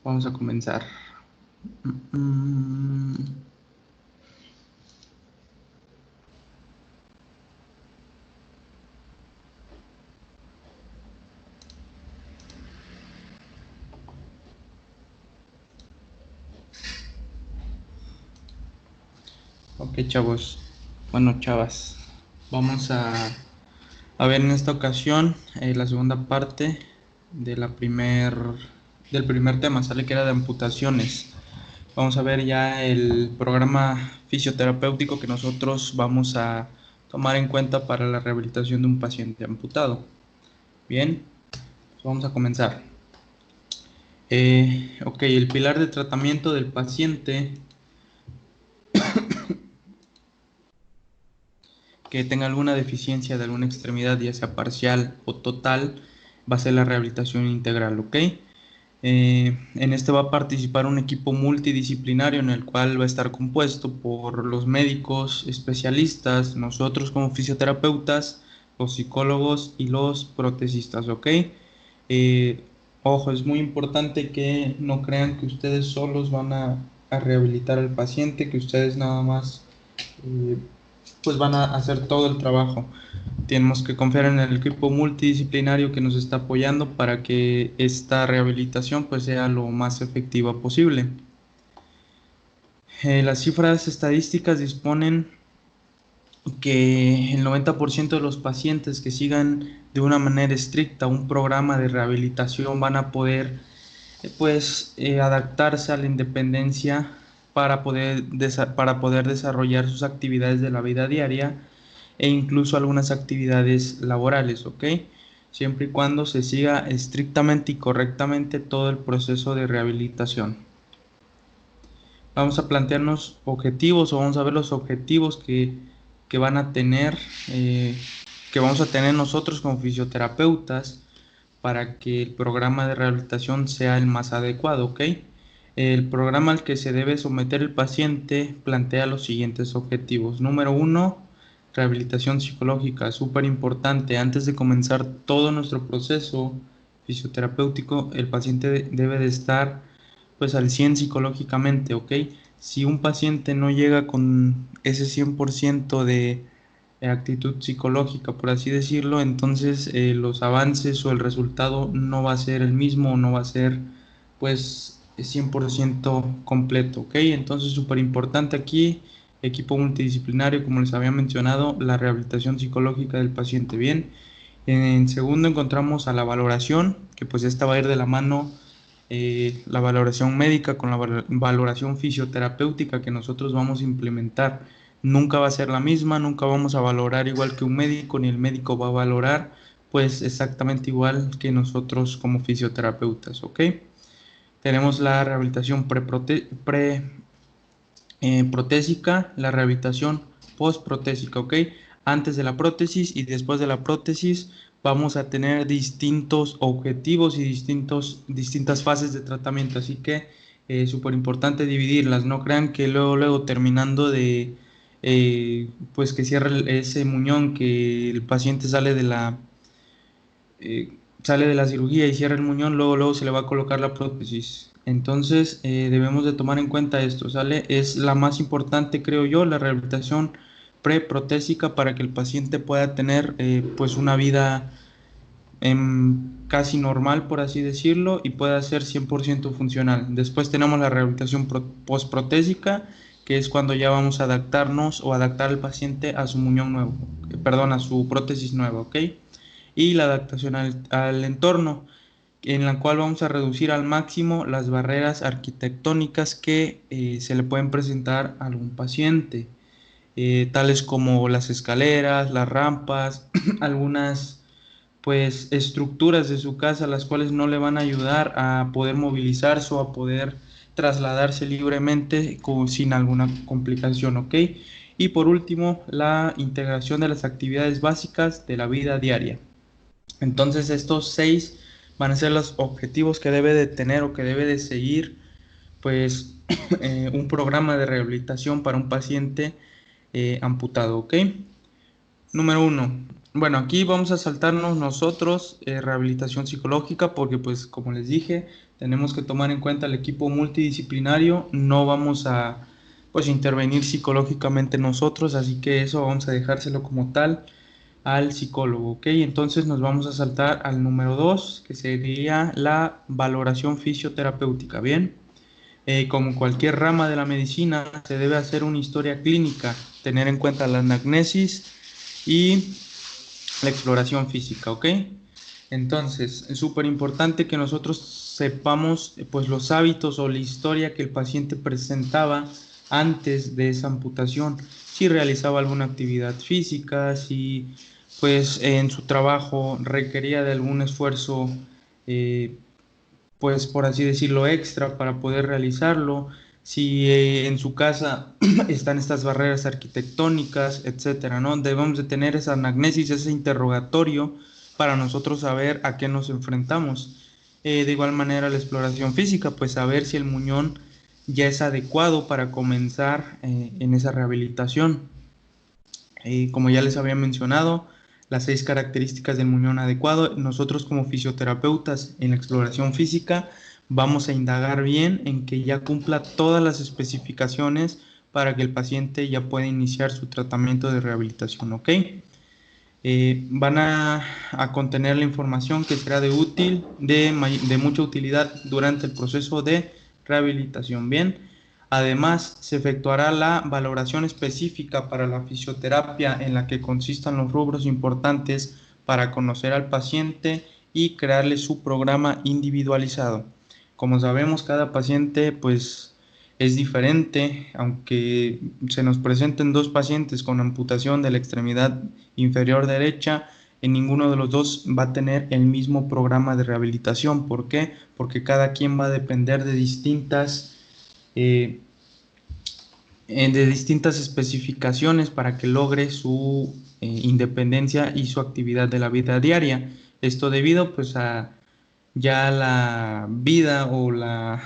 Vamos a comenzar. Ok, chavos. Bueno, chavas. Vamos a ver en esta ocasión la segunda parte de del primer tema, sale que era de amputaciones. Vamos a ver ya el programa fisioterapéutico que nosotros vamos a tomar en cuenta para la rehabilitación de un paciente amputado. Bien, pues vamos a comenzar. Ok, el pilar de tratamiento del paciente que tenga alguna deficiencia de alguna extremidad, ya sea parcial o total, va a ser la rehabilitación integral, ¿ok? En este va a participar un equipo multidisciplinario en el cual va a estar compuesto por los médicos especialistas, nosotros como fisioterapeutas, los psicólogos y los protecistas, ¿ok? Eh, Ojo, es muy importante que no crean que ustedes solos van a rehabilitar al paciente, que ustedes nada más eh, pues van a hacer todo el trabajo. Tenemos que confiar en el equipo multidisciplinario que nos está apoyando para que esta rehabilitación pues sea lo más efectiva posible. Las cifras estadísticas disponen que el 90% de los pacientes que sigan de una manera estricta un programa de rehabilitación van a poder adaptarse a la independencia para poder desarrollar sus actividades de la vida diaria e incluso algunas actividades laborales, ¿ok? Siempre y cuando se siga estrictamente y correctamente todo el proceso de rehabilitación. Vamos a plantearnos objetivos o vamos a ver los objetivos que van a tener, eh, que vamos a tener nosotros como fisioterapeutas para que el programa de rehabilitación sea el más adecuado, ¿ok? El programa al que se debe someter el paciente plantea los siguientes objetivos. Número uno, rehabilitación psicológica, súper importante. Antes de comenzar todo nuestro proceso fisioterapéutico, el paciente debe de estar pues al 100 psicológicamente, ¿ok? Si un paciente no llega con ese 100% de actitud psicológica, por así decirlo, entonces los avances o el resultado no va a ser el mismo, no va a ser pues 100% completo, ¿ok? Entonces súper importante aquí, equipo multidisciplinario, como les había mencionado, la rehabilitación psicológica del paciente, bien. En segundo encontramos a la valoración, que pues esta va a ir de la mano la valoración médica con la valoración fisioterapéutica que nosotros vamos a implementar. Nunca va a ser la misma, nunca vamos a valorar igual que un médico, ni el médico va a valorar pues exactamente igual que nosotros como fisioterapeutas, ¿ok? Tenemos la rehabilitación protésica, la rehabilitación postprotésica, ¿ok? Antes de la prótesis y después de la prótesis vamos a tener distintos objetivos y distintas fases de tratamiento, así que es súper importante dividirlas, no crean que luego terminando pues que cierre ese muñón, que el paciente sale de la cirugía y cierra el muñón, luego se le va a colocar la prótesis. Entonces, debemos de tomar en cuenta esto, ¿sale? Es la más importante, creo yo, la rehabilitación preprotésica para que el paciente pueda tener pues una vida casi normal, por así decirlo, y pueda ser 100% funcional. Después tenemos la rehabilitación postprotésica, que es cuando ya vamos a adaptarnos o adaptar al paciente a su muñón nuevo, perdón, a su prótesis nueva, ¿ok? Y la adaptación al entorno, en la cual vamos a reducir al máximo las barreras arquitectónicas que se le pueden presentar a algún paciente, tales como las escaleras, las rampas, algunas pues estructuras de su casa las cuales no le van a ayudar a poder movilizarse o a poder trasladarse libremente sin alguna complicación, ¿ok? Y por último, la integración de las actividades básicas de la vida diaria. Entonces, estos seis van a ser los objetivos que debe de tener o que debe de seguir, pues, un programa de rehabilitación para un paciente amputado, ¿ok? Número uno, Bueno, aquí vamos a saltarnos nosotros rehabilitación psicológica porque pues como les dije, tenemos que tomar en cuenta el equipo multidisciplinario, no vamos a pues intervenir psicológicamente nosotros, así que eso vamos a dejárselo como tal al psicólogo, ¿ok? Entonces nos vamos a saltar al número 2, que sería la valoración fisioterapéutica, ¿bien? Como cualquier rama de la medicina, se debe hacer una historia clínica, tener en cuenta la anamnesis y la exploración física, ¿ok? Entonces, es súper importante que nosotros sepamos pues los hábitos o la historia que el paciente presentaba antes de esa amputación, si realizaba alguna actividad física, si pues en su trabajo requería de algún esfuerzo, eh, pues por así decirlo, extra para poder realizarlo, si en su casa están estas barreras arquitectónicas, etcétera, ¿no? Debemos de tener esa anamnesis, ese interrogatorio para nosotros saber a qué nos enfrentamos. De igual manera la exploración física, pues saber si el muñón ya es adecuado para comenzar en esa rehabilitación. Como ya les había mencionado, las 6 características del muñón adecuado. Nosotros como fisioterapeutas en la exploración física vamos a indagar bien en que ya cumpla todas las especificaciones para que el paciente ya pueda iniciar su tratamiento de rehabilitación, ¿ok? Van a contener la información que será de mucha utilidad durante el proceso de rehabilitación. Bien, además se efectuará la valoración específica para la fisioterapia en la que consistan los rubros importantes para conocer al paciente y crearle su programa individualizado. Como sabemos, cada paciente pues es diferente, aunque se nos presenten 2 pacientes con amputación de la extremidad inferior derecha, en ninguno de los dos va a tener el mismo programa de rehabilitación. ¿Por qué? Porque cada quien va a depender eh, de distintas especificaciones para que logre su independencia y su actividad de la vida diaria. Esto debido pues a ya la vida o la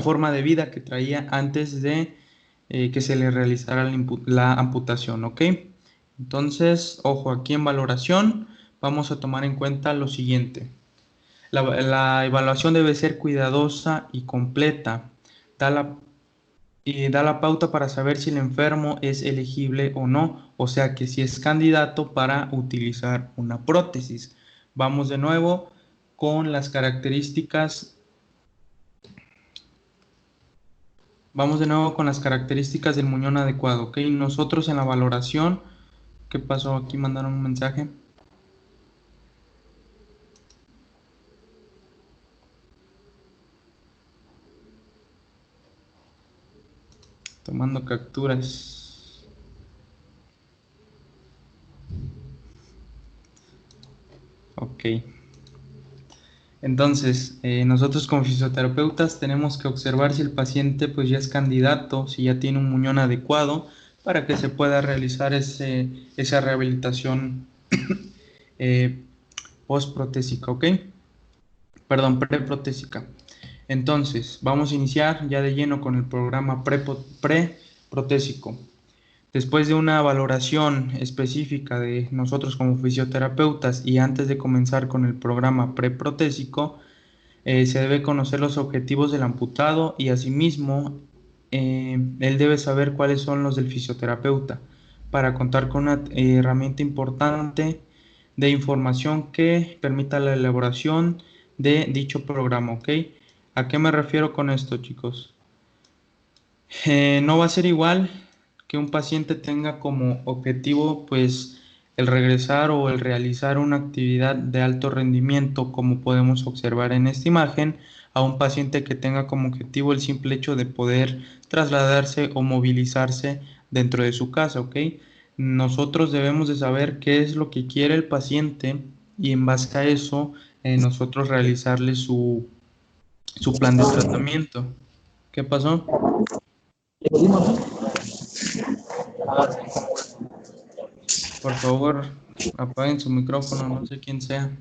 forma de vida que traía antes de que se le realizara la amputación, ¿ok? Entonces, ojo, aquí en valoración vamos a tomar en cuenta lo siguiente. La evaluación debe ser cuidadosa y completa. Da la, da la pauta para saber si el enfermo es elegible o no, o sea que si es candidato para utilizar una prótesis. Vamos de nuevo con las características. Vamos de nuevo con las características del muñón adecuado, ¿ok? Nosotros en la valoración, ¿qué pasó? Aquí mandaron un mensaje. Tomando capturas. Ok. Entonces, nosotros como fisioterapeutas tenemos que observar si el paciente pues ya es candidato, si ya tiene un muñón adecuado para que se pueda realizar esa rehabilitación eh, post-protésica, ¿ok? Perdón, preprotésica. Entonces, vamos a iniciar ya de lleno con el programa preprotésico. Después de una valoración específica de nosotros como fisioterapeutas y antes de comenzar con el programa preprotésico, se debe conocer los objetivos del amputado y asimismo él debe saber cuáles son los del fisioterapeuta para contar con una herramienta importante de información que permita la elaboración de dicho programa, ¿ok? ¿A qué me refiero con esto, chicos? No va a ser igual que un paciente tenga como objetivo, pues, el regresar o el realizar una actividad de alto rendimiento, como podemos observar en esta imagen, a un paciente que tenga como objetivo el simple hecho de poder trasladarse o movilizarse dentro de su casa, ¿ok? Nosotros debemos de saber qué es lo que quiere el paciente y en base a eso, nosotros realizarle su plan de tratamiento. ¿Qué pasó? Por favor, apaguen su micrófono, no sé quién sea.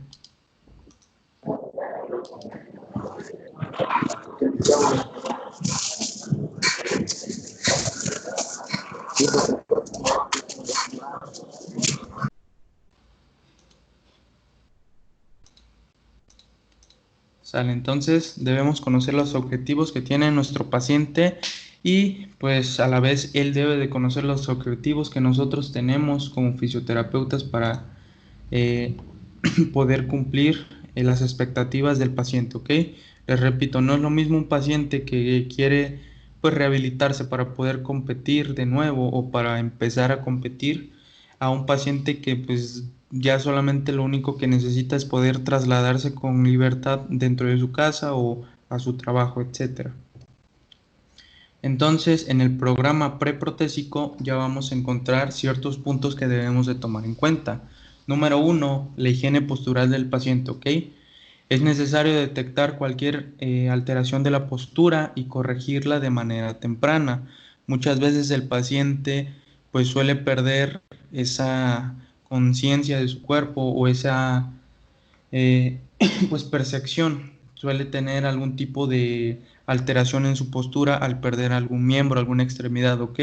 Sale, entonces debemos conocer los objetivos que tiene nuestro paciente y pues a la vez él debe de conocer los objetivos que nosotros tenemos como fisioterapeutas para eh, poder cumplir las expectativas del paciente, ¿ok? Les repito, no es lo mismo un paciente que quiere pues rehabilitarse para poder competir de nuevo o para empezar a competir a un paciente que pues ya solamente lo único que necesita es poder trasladarse con libertad dentro de su casa o a su trabajo, etcétera. Entonces, en el programa preprotésico ya vamos a encontrar ciertos puntos que debemos de tomar en cuenta. Número uno, la higiene postural del paciente, ¿ok? Es necesario detectar cualquier alteración de la postura y corregirla de manera temprana. Muchas veces el paciente pues suele perder esa conciencia de su cuerpo o esa eh, pues percepción, suele tener algún tipo de alteración en su postura al perder algún miembro, alguna extremidad, ¿ok?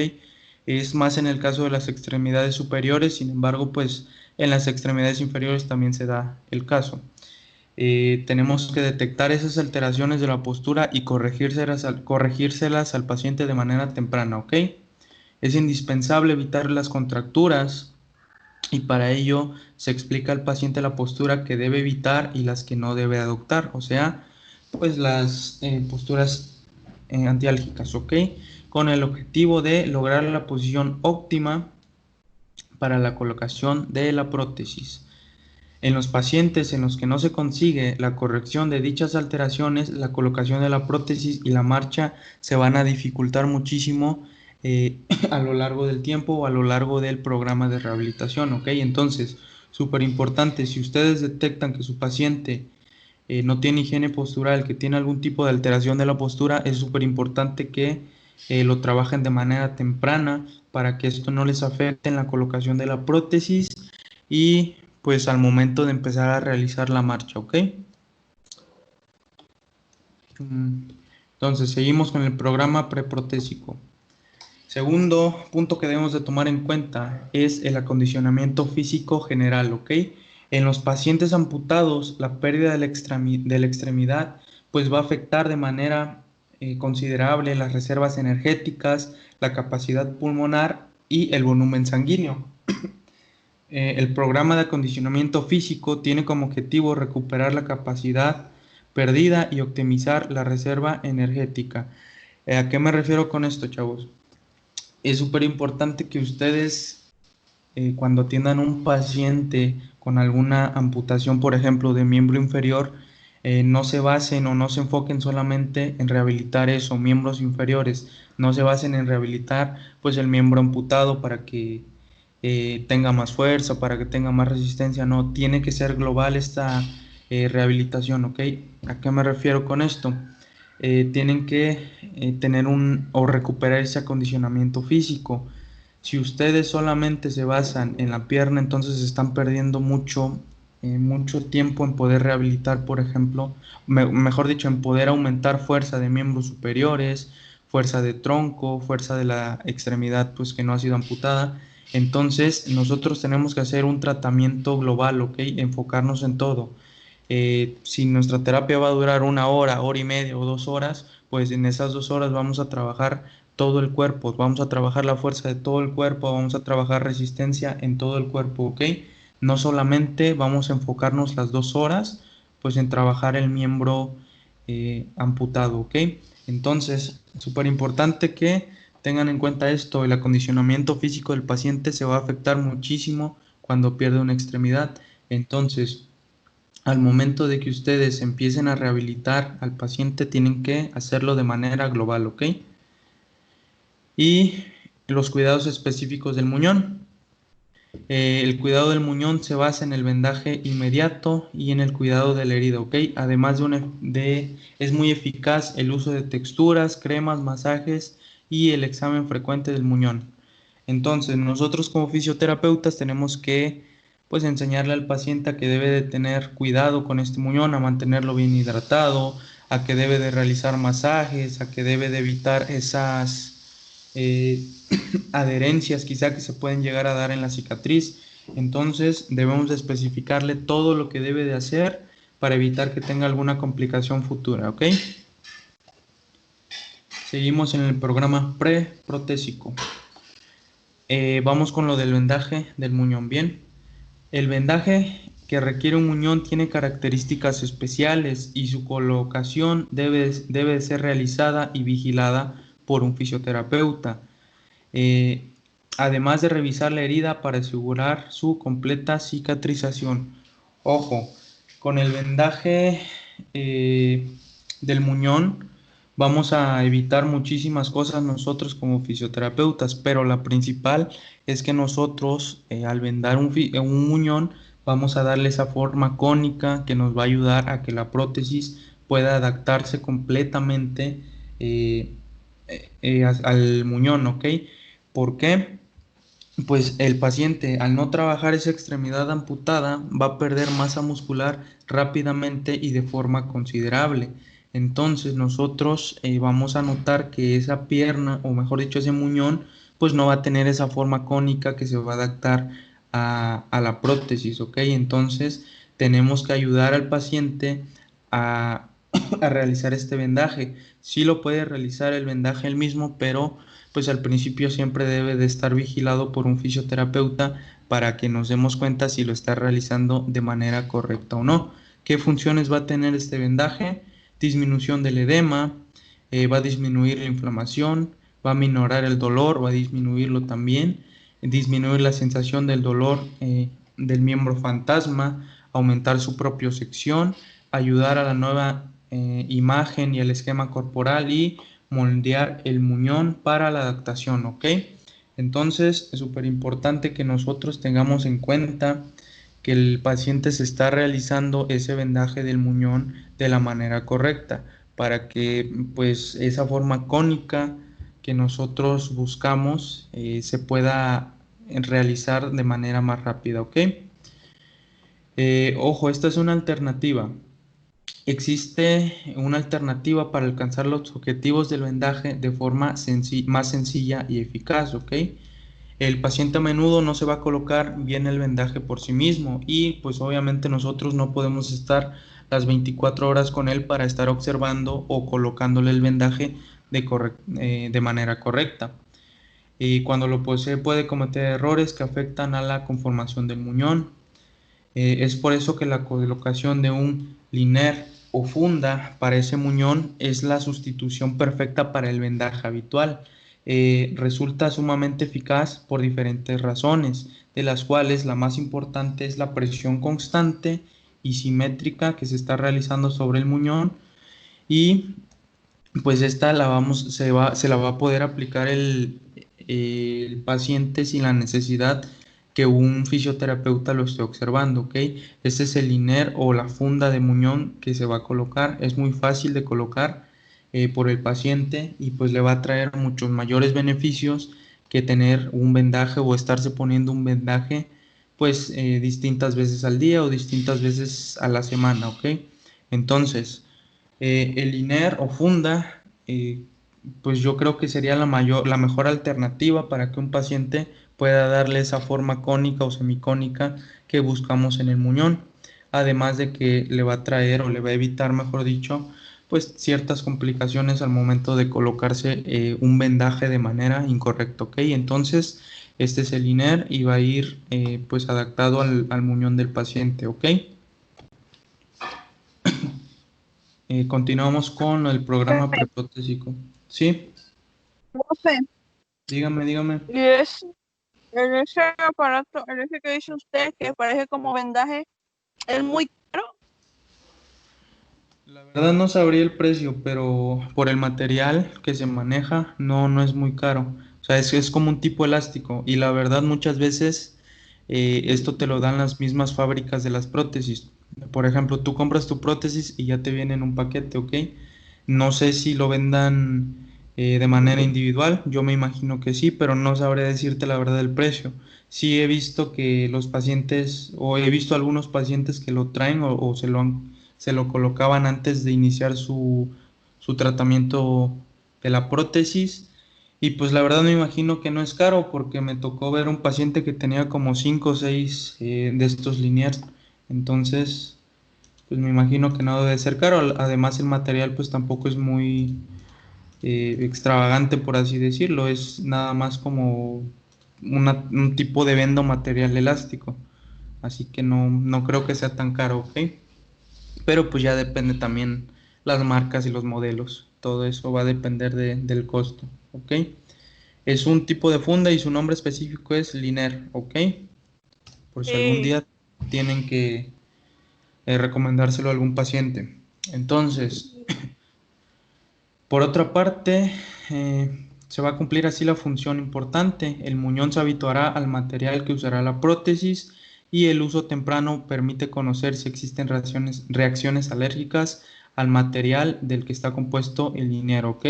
Es más en el caso de las extremidades superiores, sin embargo, pues en las extremidades inferiores también se da el caso. Tenemos que detectar esas alteraciones de la postura y corregírselas al paciente de manera temprana, ¿ok? Es indispensable evitar las contracturas y para ello se explica al paciente la postura que debe evitar y las que no debe adoptar, o sea, pues las posturas antiálgicas, ¿ok? Con el objetivo de lograr la posición óptima para la colocación de la prótesis. En los pacientes en los que no se consigue la corrección de dichas alteraciones, la colocación de la prótesis y la marcha se van a dificultar muchísimo a lo largo del tiempo o a lo largo del programa de rehabilitación, ¿ok? Entonces, súper importante, si ustedes detectan que su paciente no tiene higiene postural, que tiene algún tipo de alteración de la postura, es súper importante que lo trabajen de manera temprana para que esto no les afecte en la colocación de la prótesis y pues al momento de empezar a realizar la marcha, ¿ok? Entonces, seguimos con el programa preprotésico. Segundo punto que debemos de tomar en cuenta es el acondicionamiento físico general, ¿ok? En los pacientes amputados, la pérdida de la extremidad pues va a afectar de manera considerable las reservas energéticas, la capacidad pulmonar y el volumen sanguíneo. El programa de acondicionamiento físico tiene como objetivo recuperar la capacidad perdida y optimizar la reserva energética. ¿A qué me refiero con esto, chavos? Es súper importante que ustedes, cuando atiendan un paciente con alguna amputación, por ejemplo, de miembro inferior, no se basen o no se enfoquen solamente en rehabilitar eso, miembros inferiores, no se basen en rehabilitar pues el miembro amputado para que tenga más fuerza, para que tenga más resistencia, no, tiene que ser global esta rehabilitación, ¿ok? ¿A qué me refiero con esto? Tienen que tener un o recuperar ese acondicionamiento físico. Si ustedes solamente se basan en la pierna, entonces están perdiendo mucho tiempo en poder rehabilitar, por ejemplo, mejor dicho, en poder aumentar fuerza de miembros superiores, fuerza de tronco, fuerza de la extremidad, pues que no ha sido amputada. Entonces, nosotros tenemos que hacer un tratamiento global, ¿ok? Enfocarnos en todo. Si nuestra terapia va a durar una hora, hora y media o 2 horas, pues en esas 2 horas vamos a trabajar todo el cuerpo, vamos a trabajar la fuerza de todo el cuerpo, vamos a trabajar resistencia en todo el cuerpo, ¿ok? No solamente vamos a enfocarnos las 2 horas, pues en trabajar el miembro amputado, ¿ok? Entonces, súper importante que tengan en cuenta esto, el acondicionamiento físico del paciente se va a afectar muchísimo cuando pierde una extremidad. Entonces, al momento de que ustedes empiecen a rehabilitar al paciente, tienen que hacerlo de manera global, ¿ok? Y los cuidados específicos del muñón. El cuidado del muñón se basa en el vendaje inmediato y en el cuidado de la herida, ¿ok? Además es muy eficaz el uso de texturas, cremas, masajes y el examen frecuente del muñón. Entonces, nosotros como fisioterapeutas tenemos que, pues, enseñarle al paciente a que debe de tener cuidado con este muñón, a mantenerlo bien hidratado, a que debe de realizar masajes, a que debe de evitar esas eh, adherencias quizá que se pueden llegar a dar en la cicatriz. Entonces debemos de especificarle todo lo que debe de hacer para evitar que tenga alguna complicación futura, ¿ok? Seguimos en el programa preprotésico. Vamos con lo del vendaje del muñón. Bien, el vendaje que requiere un muñón tiene características especiales y su colocación debe ser realizada y vigilada por un fisioterapeuta. eh, Además de revisar la herida para asegurar su completa cicatrización. Ojo, con el vendaje eh, del muñón vamos a evitar muchísimas cosas nosotros como fisioterapeutas, pero la principal es que nosotros al vendar un muñón vamos a darle esa forma cónica que nos va a ayudar a que la prótesis pueda adaptarse completamente eh, al muñón, ¿ok? ¿Por qué? Pues el paciente, al no trabajar esa extremidad amputada, va a perder masa muscular rápidamente y de forma considerable. Entonces nosotros vamos a notar que esa pierna, o mejor dicho, ese muñón, pues no va a tener esa forma cónica que se va a adaptar a la prótesis, ¿ok? Entonces tenemos que ayudar al paciente a, a realizar este vendaje. Sí lo puede realizar el vendaje él mismo, pero pues al principio siempre debe de estar vigilado por un fisioterapeuta para que nos demos cuenta si lo está realizando de manera correcta o no. ¿Qué funciones va a tener este vendaje? Disminución del edema, va a disminuir la inflamación, va a minorar el dolor, va a disminuirlo también, disminuir la sensación del dolor del miembro fantasma, aumentar su propiocepción, ayudar a la nueva imagen y el esquema corporal y moldear el muñón para la adaptación, ¿ok? Entonces es súper importante que nosotros tengamos en cuenta que el paciente se está realizando ese vendaje del muñón de la manera correcta para que pues esa forma cónica que nosotros buscamos se pueda realizar de manera más rápida, ¿ok? Ojo, esta es una alternativa. Existe una alternativa para alcanzar los objetivos del vendaje de forma más sencilla y eficaz, ¿ok? El paciente a menudo no se va a colocar bien el vendaje por sí mismo y pues obviamente nosotros no podemos estar las 24 horas con él para estar observando o colocándole el vendaje de manera correcta. Y cuando lo posee puede cometer errores que afectan a la conformación del muñón. Es por eso que la colocación de un liner o funda para ese muñón es la sustitución perfecta para el vendaje habitual. Resulta sumamente eficaz por diferentes razones, de las cuales la más importante es la presión constante y simétrica que se está realizando sobre el muñón y pues esta se la va a poder aplicar el paciente sin la necesidad que un fisioterapeuta lo esté observando, ¿ok? Este es el liner o la funda de muñón que se va a colocar. Es muy fácil de colocar por el paciente y pues le va a traer muchos mayores beneficios que tener un vendaje o estarse poniendo un vendaje pues distintas veces al día o distintas veces a la semana, ¿ok? Entonces, el INER o funda, pues yo creo que sería la mejor alternativa para que un paciente pueda darle esa forma cónica o semicónica que buscamos en el muñón. Además de que le va a traer o le va a evitar, mejor dicho, pues ciertas complicaciones al momento de colocarse un vendaje de manera incorrecta, ¿ok? Entonces, este es el INER y va a ir pues adaptado al muñón del paciente, ¿ok? Continuamos con el programa preprotésico. ¿Sí? Profe, Dígame, dígame. y en ese aparato, en ese que dice usted, que parece como vendaje, es muy caro. La verdad no sabría el precio, pero por el material que se maneja, no es muy caro. O sea, es como un tipo elástico. Y la verdad muchas veces esto te lo dan las mismas fábricas de las prótesis. Por ejemplo, tú compras tu prótesis y ya te viene en un paquete, ¿ok? No sé si lo vendan de manera individual, yo me imagino que sí, pero no sabré decirte la verdad del precio. Sí he visto que los pacientes, o he visto algunos pacientes que lo traen o se lo colocaban antes de iniciar su tratamiento de la prótesis. Y pues la verdad me imagino que no es caro porque me tocó ver un paciente que tenía como 5 o 6 de estos linear. Entonces, Pues me imagino que no debe ser caro. Además el material pues tampoco es muy extravagante, por así decirlo. Es nada más como un tipo de vendo material elástico. Así que no creo que sea tan caro, ¿ok? Pero pues ya depende también las marcas y los modelos. Todo eso va a depender del costo, ¿ok? Es un tipo de funda y su nombre específico es Liner, ¿ok? Por si algún Sí, día tienen que recomendárselo a algún paciente. Entonces, por otra parte, se va a cumplir así la función importante. El muñón se habituará al material que usará la prótesis y el uso temprano permite conocer si existen reacciones alérgicas al material del que está compuesto el liniero, ¿ok?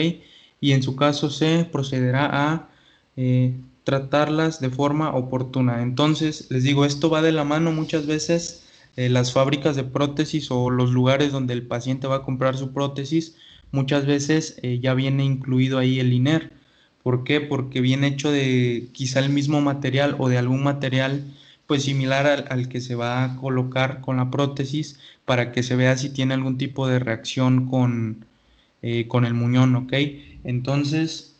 Y en su caso se procederá a eh, tratarlas de forma oportuna. Entonces, les digo, esto va de la mano muchas veces. Las fábricas de prótesis o los lugares donde el paciente va a comprar su prótesis muchas veces ya viene incluido ahí el INER. ¿Por qué? Porque viene hecho de quizá el mismo material o de algún material pues similar al que se va a colocar con la prótesis para que se vea si tiene algún tipo de reacción con el muñón, ¿ok? Entonces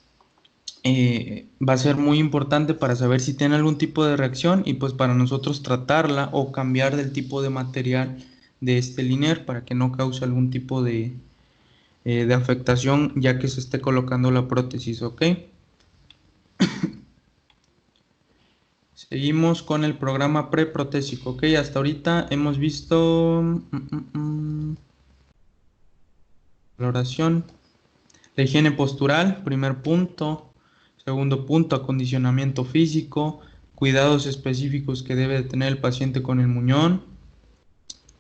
va a ser muy importante para saber si tiene algún tipo de reacción y pues para nosotros tratarla o cambiar del tipo de material de este liner para que no cause algún tipo de afectación ya que se esté colocando la prótesis, ¿ok? Seguimos con el programa preprotésico, ¿ok? Hasta ahorita hemos visto valoración, la higiene postural, primer punto, segundo punto, acondicionamiento físico, cuidados específicos que debe tener el paciente con el muñón,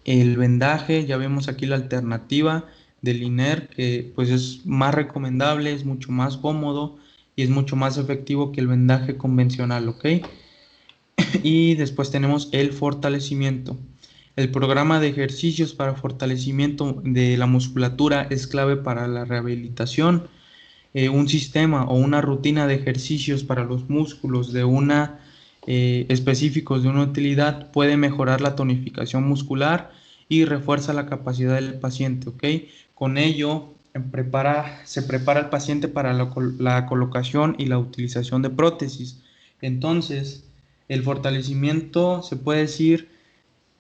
el vendaje, ya vemos aquí la alternativa del INER, que pues es más recomendable, es mucho más cómodo y es mucho más efectivo que el vendaje convencional, ¿ok? Y después tenemos el fortalecimiento. El programa de ejercicios para fortalecimiento de la musculatura es clave para la rehabilitación. Un sistema o una rutina de ejercicios para los músculos de una específicos de una utilidad puede mejorar la tonificación muscular y refuerza la capacidad del paciente, ¿ok? Con ello se prepara el paciente para la colocación y la utilización de prótesis. Entonces, el fortalecimiento se puede decir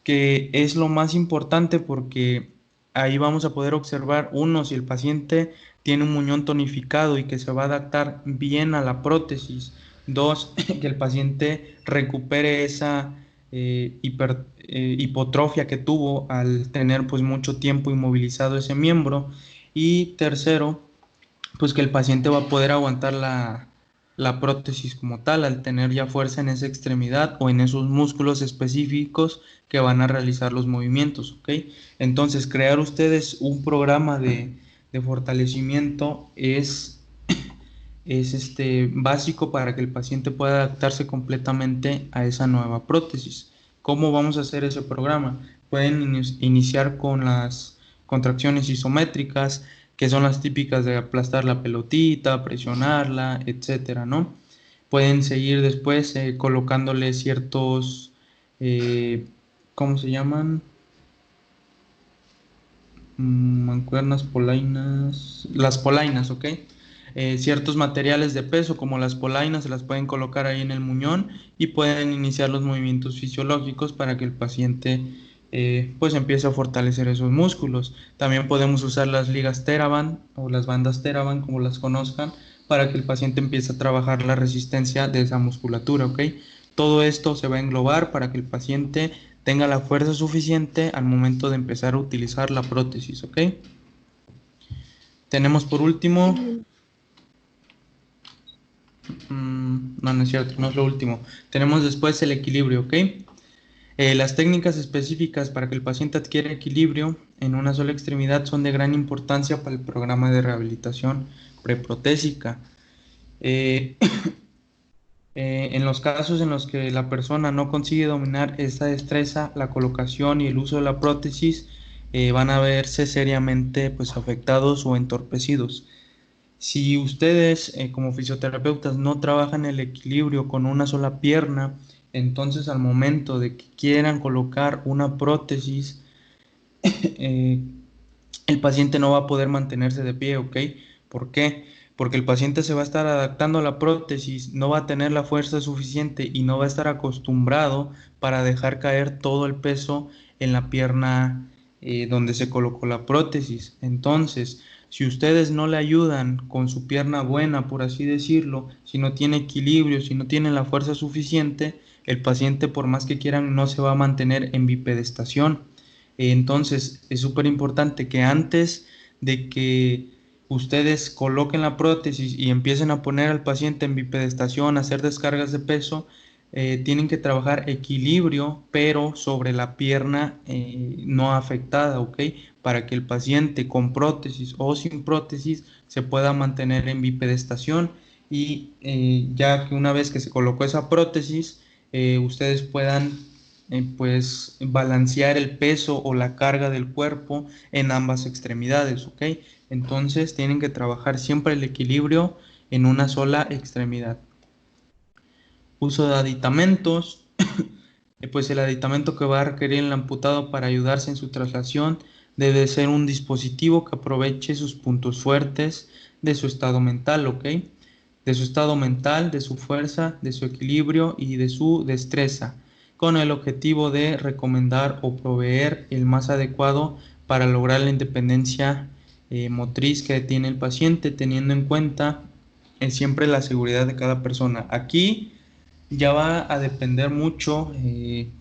que es lo más importante porque ahí vamos a poder observar, uno, si el paciente tiene un muñón tonificado y que se va a adaptar bien a la prótesis. Dos, que el paciente recupere esa hipotrofia que tuvo al tener pues mucho tiempo inmovilizado ese miembro. Y tercero, pues que el paciente va a poder aguantar la prótesis como tal al tener ya fuerza en esa extremidad o en esos músculos específicos que van a realizar los movimientos, ¿ok? Entonces, crear ustedes un programa de fortalecimiento es básico para que el paciente pueda adaptarse completamente a esa nueva prótesis. ¿Cómo vamos a hacer ese programa? Pueden iniciar con las contracciones isométricas, que son las típicas de aplastar la pelotita, presionarla, etcétera, ¿no? Pueden seguir después colocándole ciertos, eh, ¿cómo se llaman? Mancuernas, polainas, las polainas, ¿ok? Ciertos materiales de peso como las polainas se las pueden colocar ahí en el muñón y pueden iniciar los movimientos fisiológicos para que el paciente pues empiece a fortalecer esos músculos. También podemos usar las ligas Theraban o las bandas Theraban como las conozcan para que el paciente empiece a trabajar la resistencia de esa musculatura, ¿ok? Todo esto se va a englobar para que el paciente tenga la fuerza suficiente al momento de empezar a utilizar la prótesis, ¿ok? Tenemos por último, sí. no es cierto, no es lo último. Tenemos después el equilibrio, ¿ok? Las técnicas específicas para que el paciente adquiera equilibrio en una sola extremidad son de gran importancia para el programa de rehabilitación preprotésica. Eh, en los casos en los que la persona no consigue dominar esta destreza, la colocación y el uso de la prótesis van a verse seriamente pues, afectados o entorpecidos. Si ustedes como fisioterapeutas no trabajan el equilibrio con una sola pierna, entonces al momento de que quieran colocar una prótesis, eh, el paciente no va a poder mantenerse de pie, ¿ok? ¿Por qué? Porque el paciente se va a estar adaptando a la prótesis, no va a tener la fuerza suficiente y no va a estar acostumbrado para dejar caer todo el peso en la pierna donde se colocó la prótesis. Entonces, si ustedes no le ayudan con su pierna buena, por así decirlo, si no tiene equilibrio, si no tiene la fuerza suficiente, el paciente, por más que quieran, no se va a mantener en bipedestación. Entonces, es súper importante que antes de que ustedes coloquen la prótesis y empiecen a poner al paciente en bipedestación, hacer descargas de peso, tienen que trabajar equilibrio, pero sobre la pierna no afectada, ¿ok? Para que el paciente con prótesis o sin prótesis se pueda mantener en bipedestación y ya que una vez que se colocó esa prótesis, ustedes puedan pues balancear el peso o la carga del cuerpo en ambas extremidades, ¿ok? Entonces tienen que trabajar siempre el equilibrio en una sola extremidad. Uso de aditamentos, pues el aditamento que va a requerir el amputado para ayudarse en su traslación debe ser un dispositivo que aproveche sus puntos fuertes de su estado mental, ¿ok? De su estado mental, de su fuerza, de su equilibrio y de su destreza, con el objetivo de recomendar o proveer el más adecuado para lograr la independencia motriz que tiene el paciente, teniendo en cuenta siempre la seguridad de cada persona. Aquí ya va a depender mucho,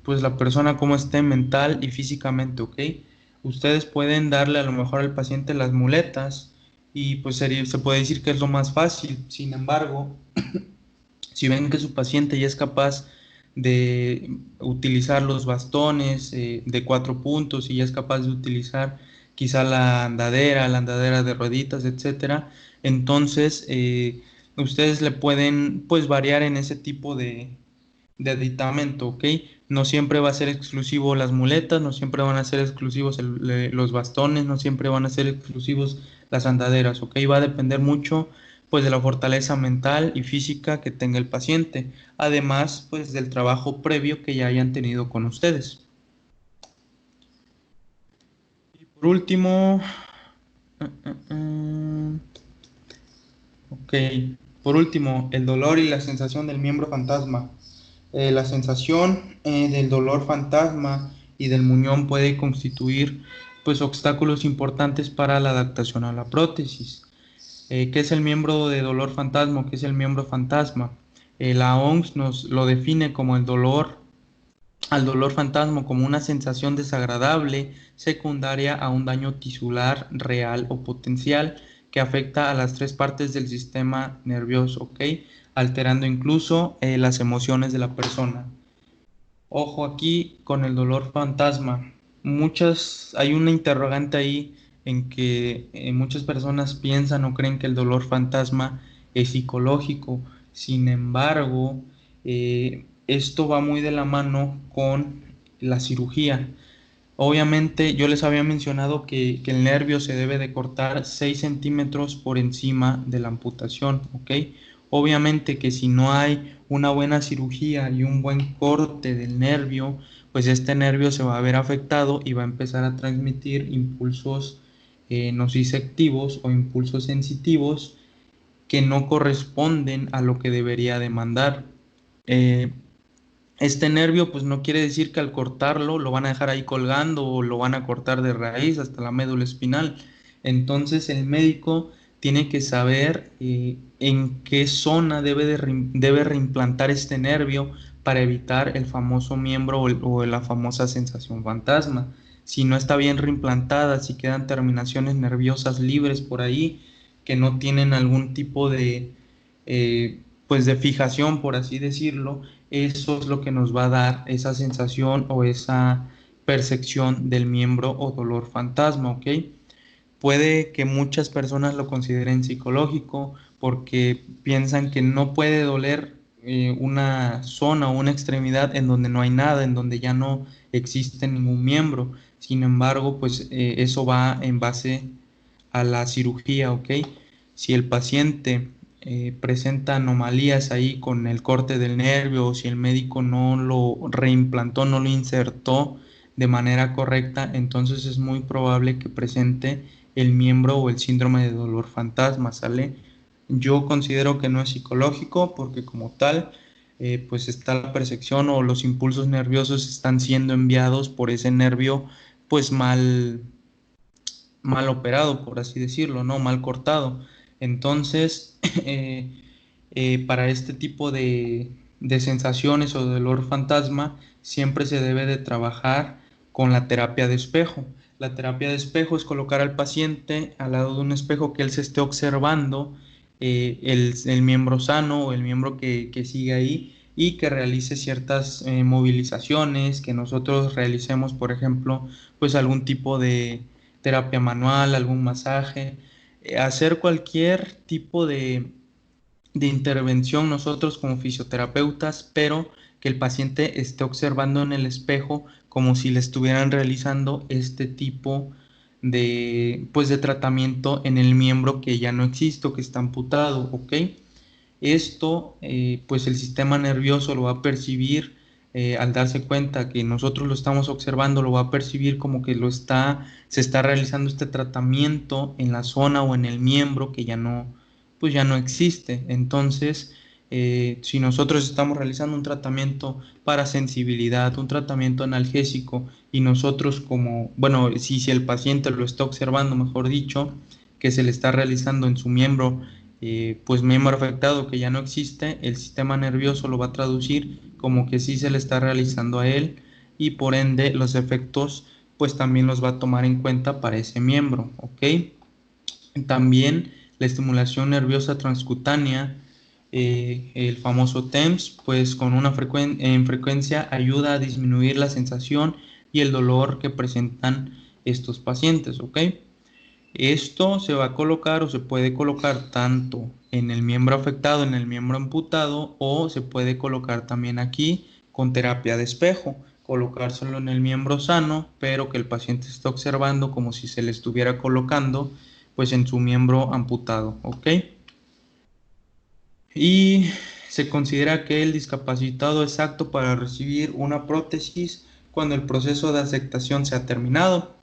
pues la persona cómo esté mental y físicamente, ¿ok? Ustedes pueden darle a lo mejor al paciente las muletas y pues se puede decir que es lo más fácil. Sin embargo, si ven que su paciente ya es capaz de utilizar los bastones de 4 puntos y ya es capaz de utilizar quizá la andadera de rueditas, etcétera, entonces ustedes le pueden pues variar en ese tipo de aditamento, ¿ok? No siempre va a ser exclusivo las muletas, no siempre van a ser exclusivos los bastones, no siempre van a ser exclusivos las andaderas, ¿ok? Va a depender mucho, pues, de la fortaleza mental y física que tenga el paciente, además, pues, del trabajo previo que ya hayan tenido con ustedes. Y por último, ok, por último, el dolor y la sensación del miembro fantasma. La sensación del dolor fantasma y del muñón puede constituir pues obstáculos importantes para la adaptación a la prótesis. ¿Qué es el miembro de dolor fantasma? ¿Qué es el miembro fantasma? La OMS nos lo define como el dolor, al dolor fantasma como una sensación desagradable secundaria a un daño tisular real o potencial que afecta a las tres partes del sistema nervioso, ¿ok? Alterando incluso las emociones de la persona. Ojo aquí con el dolor fantasma. Hay una interrogante ahí en que muchas personas piensan o creen que el dolor fantasma es psicológico. Sin embargo, esto va muy de la mano con la cirugía. Obviamente, yo les había mencionado que el nervio se debe de cortar 6 centímetros por encima de la amputación, ¿ok? Obviamente que si no hay una buena cirugía y un buen corte del nervio, pues este nervio se va a ver afectado y va a empezar a transmitir impulsos nociceptivos o impulsos sensitivos que no corresponden a lo que debería demandar. Eh, este nervio, pues no quiere decir que al cortarlo lo van a dejar ahí colgando o lo van a cortar de raíz hasta la médula espinal. Entonces el médico tiene que saber en qué zona debe reimplantar este nervio para evitar el famoso miembro o la famosa sensación fantasma. Si no está bien reimplantada, si quedan terminaciones nerviosas libres por ahí que no tienen algún tipo de, pues de fijación, por así decirlo, eso es lo que nos va a dar esa sensación o esa percepción del miembro o dolor fantasma, ¿ok? Puede que muchas personas lo consideren psicológico porque piensan que no puede doler una zona o una extremidad en donde no hay nada, en donde ya no existe ningún miembro. Sin embargo, pues eso va en base a la cirugía, ¿ok? Si el paciente presenta anomalías ahí con el corte del nervio o si el médico no lo reimplantó, no lo insertó de manera correcta, entonces es muy probable que presente el miembro o el síndrome de dolor fantasma, ¿sale? Yo considero que no es psicológico porque como tal, pues está la percepción o los impulsos nerviosos están siendo enviados por ese nervio pues mal operado, por así decirlo, ¿no? Mal cortado. Entonces, para este tipo de sensaciones o de dolor fantasma, siempre se debe de trabajar con la terapia de espejo. La terapia de espejo es colocar al paciente al lado de un espejo que él se esté observando el miembro sano o el miembro que sigue ahí y que realice ciertas movilizaciones, que nosotros realicemos, por ejemplo, pues algún tipo de terapia manual, algún masaje, hacer cualquier tipo de intervención nosotros como fisioterapeutas, pero que el paciente esté observando en el espejo como si le estuvieran realizando este tipo de, pues, de tratamiento en el miembro que ya no existe o que está amputado, ¿ok? Esto, pues el sistema nervioso lo va a percibir al darse cuenta que nosotros lo estamos observando, lo va a percibir como que se está realizando este tratamiento en la zona o en el miembro que ya no, pues ya no existe. Entonces, si nosotros estamos realizando un tratamiento para sensibilidad, un tratamiento analgésico, y nosotros como, bueno, si el paciente lo está observando, mejor dicho, que se le está realizando en su miembro, pues miembro afectado que ya no existe, el sistema nervioso lo va a traducir como que sí se le está realizando a él y por ende los efectos pues también los va a tomar en cuenta para ese miembro, ¿ok? También la estimulación nerviosa transcutánea, el famoso TEMS, pues con una en frecuencia ayuda a disminuir la sensación y el dolor que presentan estos pacientes, ¿ok? Esto se va a colocar o se puede colocar tanto en el miembro afectado, en el miembro amputado, o se puede colocar también aquí con terapia de espejo, colocárselo en el miembro sano, pero que el paciente esté observando como si se le estuviera colocando pues en su miembro amputado, ¿ok? Y se considera que el discapacitado es apto para recibir una prótesis cuando el proceso de aceptación se ha terminado.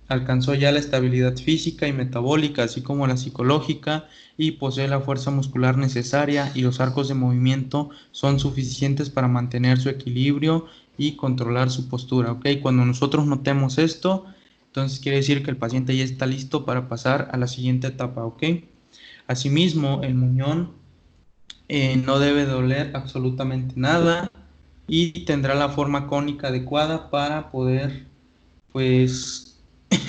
Alcanzó ya la estabilidad física y metabólica, así como la psicológica, y posee la fuerza muscular necesaria y los arcos de movimiento son suficientes para mantener su equilibrio y controlar su postura, ¿ok? Cuando nosotros notemos esto, entonces quiere decir que el paciente ya está listo para pasar a la siguiente etapa, ¿ok? Asimismo, el muñón no debe doler absolutamente nada y tendrá la forma cónica adecuada para poder, pues,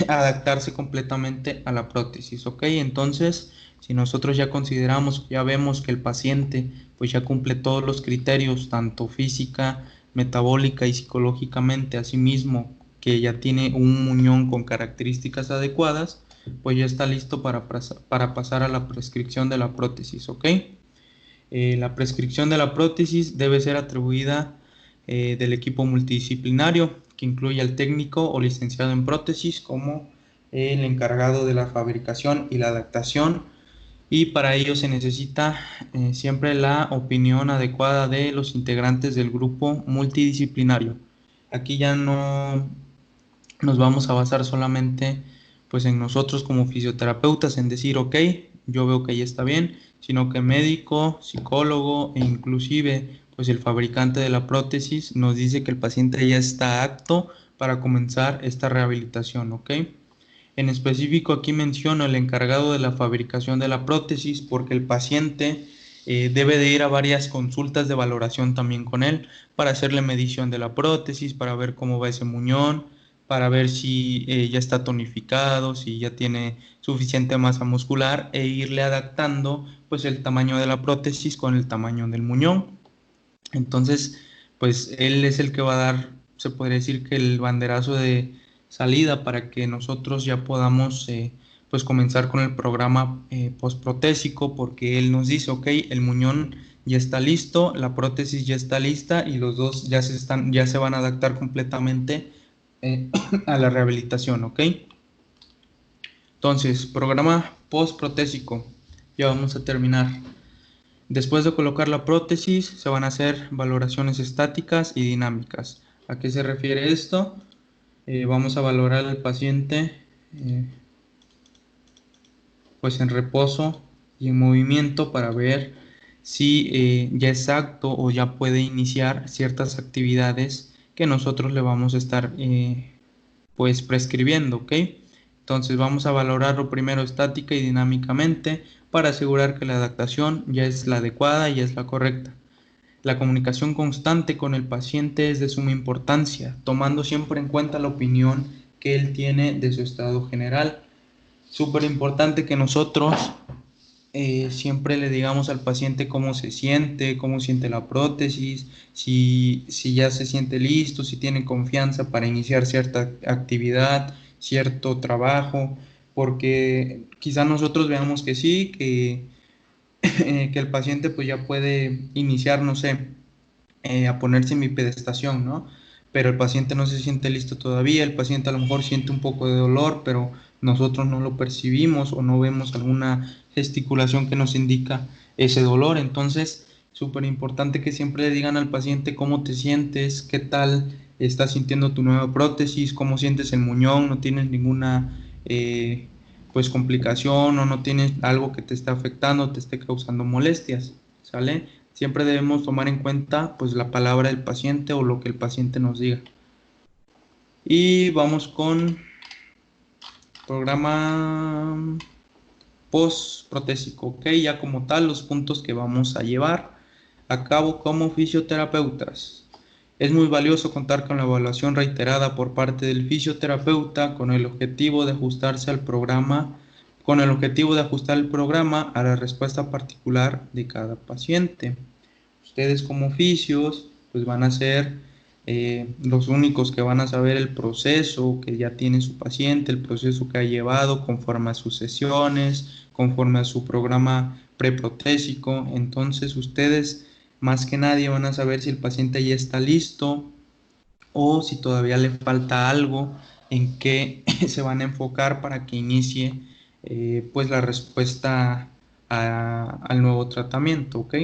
adaptarse completamente a la prótesis, ¿ok? Entonces, si nosotros ya consideramos, ya vemos que el paciente pues ya cumple todos los criterios, tanto física, metabólica y psicológicamente, asimismo que ya tiene un muñón con características adecuadas, pues ya está listo para pasar a la prescripción de la prótesis, ¿ok? La prescripción de la prótesis debe ser atribuida del equipo multidisciplinario, que incluye al técnico o licenciado en prótesis como el encargado de la fabricación y la adaptación, y para ello se necesita siempre la opinión adecuada de los integrantes del grupo multidisciplinario. Aquí ya no nos vamos a basar solamente pues en nosotros como fisioterapeutas en decir, ok, yo veo que ya está bien, sino que médico, psicólogo e inclusive pues el fabricante de la prótesis nos dice que el paciente ya está apto para comenzar esta rehabilitación, ¿ok? En específico aquí menciono el encargado de la fabricación de la prótesis porque el paciente debe de ir a varias consultas de valoración también con él para hacerle medición de la prótesis, para ver cómo va ese muñón, para ver si ya está tonificado, si ya tiene suficiente masa muscular e irle adaptando pues el tamaño de la prótesis con el tamaño del muñón. Entonces, pues él es el que va a dar, se podría decir que el banderazo de salida para que nosotros ya podamos pues comenzar con el programa postprotésico porque él nos dice, ok, el muñón ya está listo, la prótesis ya está lista y los dos ya se van a adaptar completamente a la rehabilitación, ¿ok? Entonces, programa postprotésico, ya vamos a terminar. Después de colocar la prótesis, se van a hacer valoraciones estáticas y dinámicas. ¿A qué se refiere esto? Vamos a valorar al paciente pues en reposo y en movimiento para ver si ya es apto o ya puede iniciar ciertas actividades que nosotros le vamos a estar pues prescribiendo, ¿ok? Entonces vamos a valorarlo primero estática y dinámicamente para asegurar que la adaptación ya es la adecuada y es la correcta. La comunicación constante con el paciente es de suma importancia, tomando siempre en cuenta la opinión que él tiene de su estado general. Súper importante que nosotros siempre le digamos al paciente cómo siente la prótesis, si ya se siente listo, si tiene confianza para iniciar cierta actividad, cierto trabajo, porque quizá nosotros veamos que sí, que el paciente pues ya puede iniciar, no sé, a ponerse en mi pedestación, ¿no? Pero el paciente no se siente listo todavía, el paciente a lo mejor siente un poco de dolor, pero nosotros no lo percibimos o no vemos alguna gesticulación que nos indica ese dolor. Entonces, súper importante que siempre le digan al paciente cómo te sientes, qué tal estás sintiendo tu nueva prótesis, cómo sientes el muñón, no tienes ninguna pues complicación o no tienes algo que te está afectando, te esté causando molestias, ¿sale? Siempre debemos tomar en cuenta pues la palabra del paciente o lo que el paciente nos diga. Y vamos con programa post-protésico, ok, ya como tal los puntos que vamos a llevar a cabo como fisioterapeutas. Es muy valioso contar con la evaluación reiterada por parte del fisioterapeuta con el objetivo de ajustarse al programa, con el objetivo de ajustar el programa a la respuesta particular de cada paciente. Ustedes como fisios pues van a ser los únicos que van a saber el proceso que ya tiene su paciente, el proceso que ha llevado conforme a sus sesiones, conforme a su programa preprotésico. Entonces ustedes más que nadie van a saber si el paciente ya está listo o si todavía le falta algo, en qué se van a enfocar para que inicie pues la respuesta al nuevo tratamiento, ¿ok?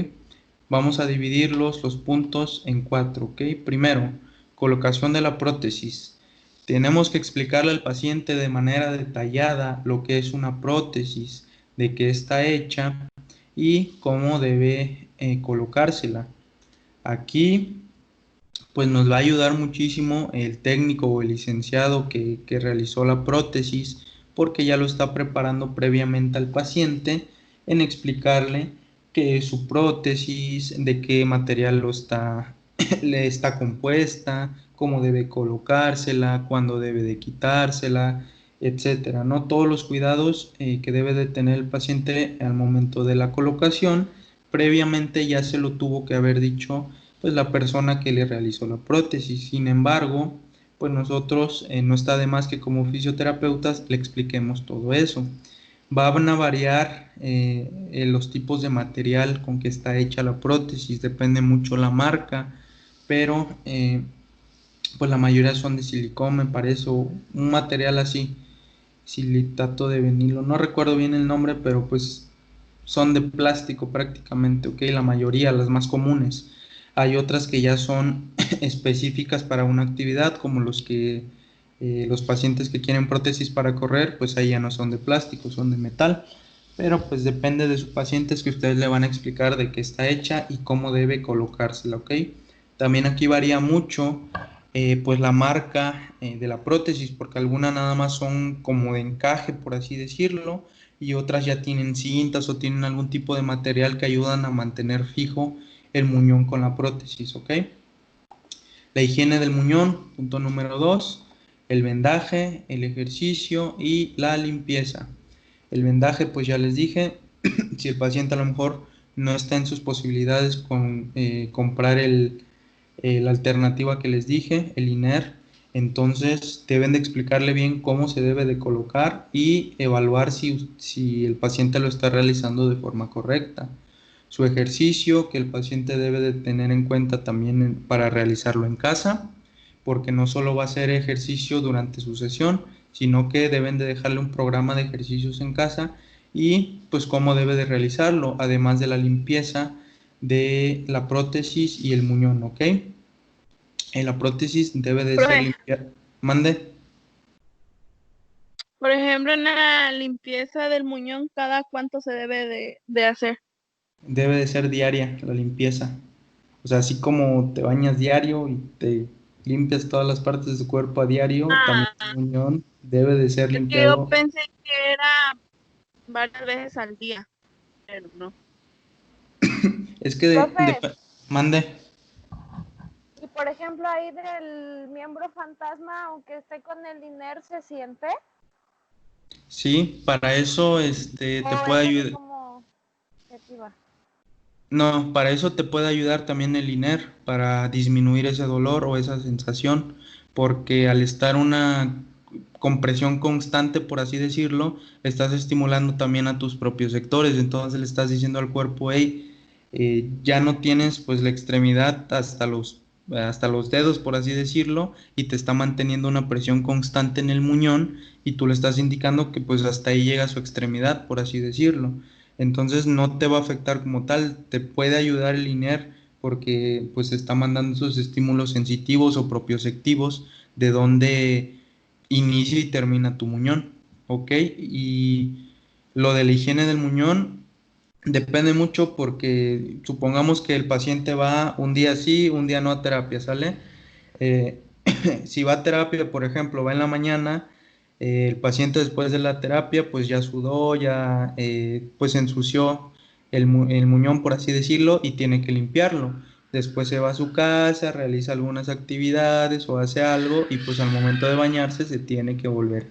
Vamos a dividir los puntos en 4, ¿ok? Primero, colocación de la prótesis. Tenemos que explicarle al paciente de manera detallada lo que es una prótesis, de qué está hecha y cómo debe colocársela. Aquí pues nos va a ayudar muchísimo el técnico o el licenciado que realizó la prótesis, porque ya lo está preparando previamente al paciente en explicarle qué es su prótesis, de qué material le está compuesta, cómo debe colocársela, cuándo debe de quitársela, etcétera, ¿no? Todos los cuidados que debe de tener el paciente al momento de la colocación, previamente ya se lo tuvo que haber dicho pues la persona que le realizó la prótesis. Sin embargo, pues nosotros no está de más que como fisioterapeutas le expliquemos todo eso. Van a variar los tipos de material con que está hecha la prótesis, depende mucho la marca, pero pues la mayoría son de silicón, me parece, o un material así, silitato de vinilo, no recuerdo bien el nombre, pero pues son de plástico prácticamente, ok, la mayoría, las más comunes. Hay otras que ya son específicas para una actividad, como los pacientes que quieren prótesis para correr, pues ahí ya no son de plástico, son de metal. Pero pues depende de su paciente, es que ustedes le van a explicar de qué está hecha y cómo debe colocársela, ¿ok? También aquí varía mucho pues la marca de la prótesis, porque algunas nada más son como de encaje, por así decirlo, y otras ya tienen cintas o tienen algún tipo de material que ayudan a mantener fijo el muñón con la prótesis, ¿ok? La higiene del muñón, punto número 2, el vendaje, el ejercicio y la limpieza. El vendaje, pues ya les dije, si el paciente a lo mejor no está en sus posibilidades con comprar la alternativa que les dije, el INER, entonces deben de explicarle bien cómo se debe de colocar y evaluar si el paciente lo está realizando de forma correcta. Su ejercicio que el paciente debe de tener en cuenta también para realizarlo en casa, porque no solo va a hacer ejercicio durante su sesión, sino que deben de dejarle un programa de ejercicios en casa y pues cómo debe de realizarlo, además de la limpieza de la prótesis y el muñón, ¿ok? La prótesis debe de ser Profe, limpiada. Mande. por ejemplo, en la limpieza del muñón, ¿cada cuánto se debe de hacer? Debe de ser diaria la limpieza. O sea, así como te bañas diario y te limpias todas las partes de tu cuerpo a diario, también el Ah, muñón debe de ser es que yo limpiado. pensé que era varias veces al día, pero no. Es que Profe, mande. y por ejemplo ahí del miembro fantasma, aunque esté con el INER, ¿se siente? Sí, para eso te ¿O puede es así ayudar. como se activa? No, para eso te puede ayudar también el INER, para disminuir ese dolor o esa sensación, porque al estar una compresión constante, por así decirlo, estás estimulando también a tus propios sectores, entonces le estás diciendo al cuerpo, hey, ya no tienes pues la extremidad hasta los dedos, por así decirlo, y te está manteniendo una presión constante en el muñón y tú le estás indicando que pues hasta ahí llega su extremidad, por así decirlo. Entonces no te va a afectar como tal, te puede ayudar el INER porque pues está mandando esos estímulos sensitivos o propioceptivos de donde inicia y termina tu muñón, ¿ok? Y lo de la higiene del muñón depende mucho porque supongamos que el paciente va un día sí, un día no a terapia, ¿sale? Eh, si va a terapia, por ejemplo, va en la mañana, el paciente después de la terapia, pues ya sudó, ya pues ensució el muñón, por así decirlo, y tiene que limpiarlo. Después se va a su casa, realiza algunas actividades o hace algo y pues al momento de bañarse se tiene que volver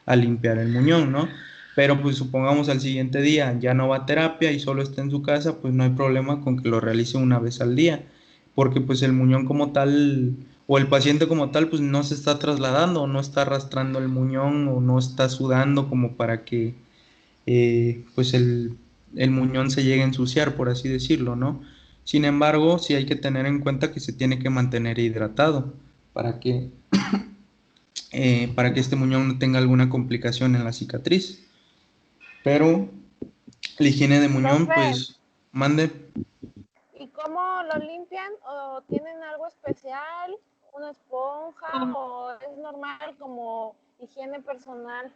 a limpiar el muñón, ¿no? Pero pues supongamos al siguiente día ya no va a terapia y solo está en su casa, pues no hay problema con que lo realice una vez al día, porque pues el muñón como tal o el paciente como tal pues no se está trasladando o no está arrastrando el muñón o no está sudando como para que pues el muñón se llegue a ensuciar, por así decirlo, ¿no? Sin embargo, sí hay que tener en cuenta que se tiene que mantener hidratado para para que este muñón no tenga alguna complicación en la cicatriz. Pero la higiene de muñón, Profe, pues mande. ¿y cómo lo limpian? ¿O tienen algo especial? ¿Una esponja? Como ¿O es normal como higiene personal?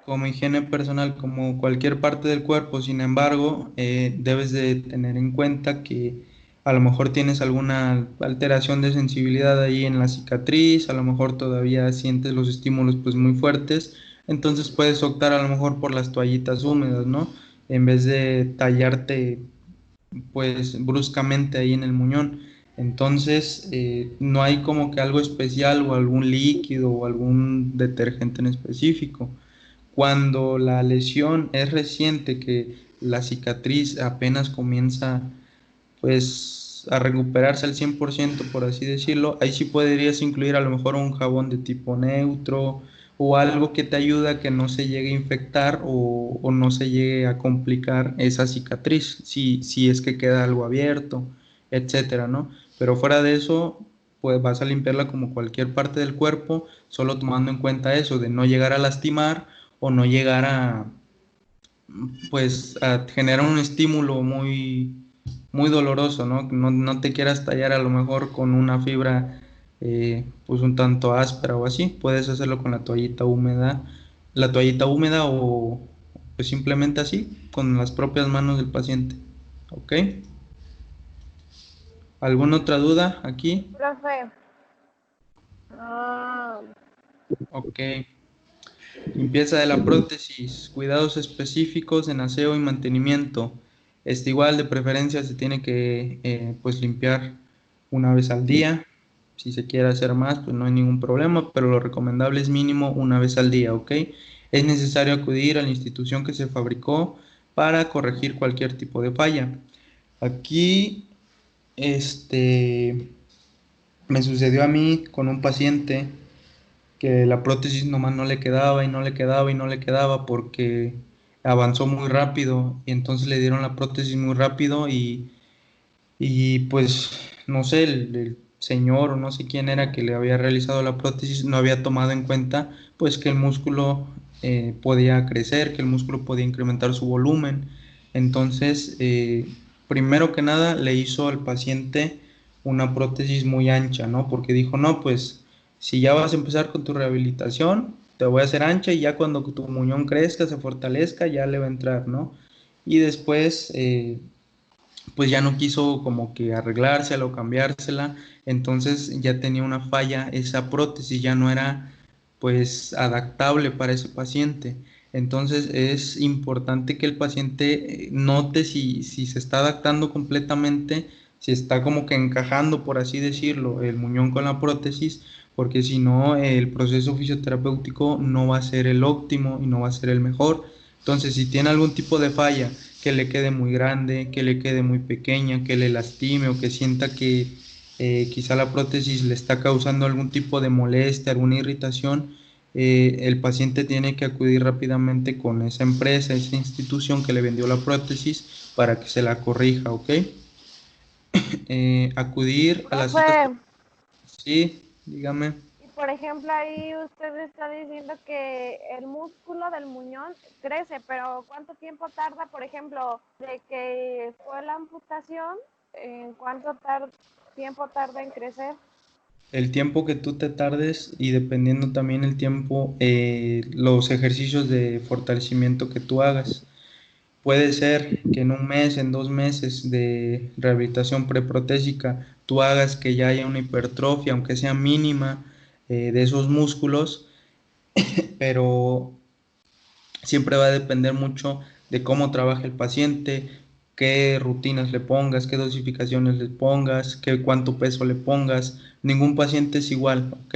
Como higiene personal, como cualquier parte del cuerpo, sin embargo, debes de tener en cuenta que a lo mejor tienes alguna alteración de sensibilidad ahí en la cicatriz, a lo mejor todavía sientes los estímulos pues muy fuertes, entonces puedes optar a lo mejor por las toallitas húmedas, ¿no? En vez de tallarte pues bruscamente ahí en el muñón. Entonces, no hay como que algo especial o algún líquido o algún detergente en específico. Cuando la lesión es reciente, que la cicatriz apenas comienza pues a recuperarse al 100% por así decirlo, ahí sí podrías incluir a lo mejor un jabón de tipo neutro o algo que te ayude a que no se llegue a infectar o no se llegue a complicar esa cicatriz, si es que queda algo abierto, etcétera, ¿no? Pero fuera de eso, pues vas a limpiarla como cualquier parte del cuerpo, solo tomando en cuenta eso, de no llegar a lastimar o no llegar pues, a generar un estímulo muy doloroso, ¿no? No te quieras tallar a lo mejor con una fibra pues un tanto áspera o así, puedes hacerlo con la toallita húmeda o pues simplemente así, con las propias manos del paciente, ¿ok? ¿Alguna otra duda aquí? Profe, ah, Ok. Limpieza de la prótesis, cuidados específicos en aseo y mantenimiento. Igual de preferencia se tiene que pues limpiar una vez al día. Si se quiere hacer más, pues no hay ningún problema, pero lo recomendable es mínimo una vez al día, ¿ok? Es necesario acudir a la institución que se fabricó para corregir cualquier tipo de falla. Aquí, me sucedió a mí con un paciente que la prótesis nomás no le quedaba y no le quedaba y no le quedaba porque avanzó muy rápido y entonces le dieron la prótesis muy rápido y pues no sé, el señor o no sé quién era que le había realizado la prótesis no había tomado en cuenta pues que el músculo podía crecer, que el músculo podía incrementar su volumen. Entonces, primero que nada le hizo al paciente una prótesis muy ancha, ¿no? Porque dijo, no, pues si ya vas a empezar con tu rehabilitación, te voy a hacer ancha y ya cuando tu muñón crezca, se fortalezca, ya le va a entrar, ¿no? Y después, pues ya no quiso como que arreglársela o cambiársela, entonces ya tenía una falla, esa prótesis ya no era pues adaptable para ese paciente. Entonces es importante que el paciente note si se está adaptando completamente, si está como que encajando, por así decirlo, el muñón con la prótesis, porque si no, el proceso fisioterapéutico no va a ser el óptimo y no va a ser el mejor. Entonces, si tiene algún tipo de falla, que le quede muy grande, que le quede muy pequeña, que le lastime o que sienta que quizá la prótesis le está causando algún tipo de molestia, alguna irritación, el paciente tiene que acudir rápidamente con esa empresa, esa institución que le vendió la prótesis para que se la corrija, ¿ok? Acudir a la cita. Profe, Sí, dígame. y por ejemplo ahí usted está diciendo que el músculo del muñón crece, pero ¿cuánto tiempo tarda, por ejemplo, de que fue la amputación? ¿En cuánto tiempo tarda en crecer? El tiempo que tú te tardes y dependiendo también el tiempo, los ejercicios de fortalecimiento que tú hagas. Puede ser que en un mes, en 2 meses de rehabilitación preprotésica, tú hagas que ya haya una hipertrofia, aunque sea mínima, de esos músculos, pero siempre va a depender mucho de cómo trabaja el paciente, qué rutinas le pongas, qué dosificaciones le pongas, qué cuánto peso le pongas. Ningún paciente es igual, ¿ok?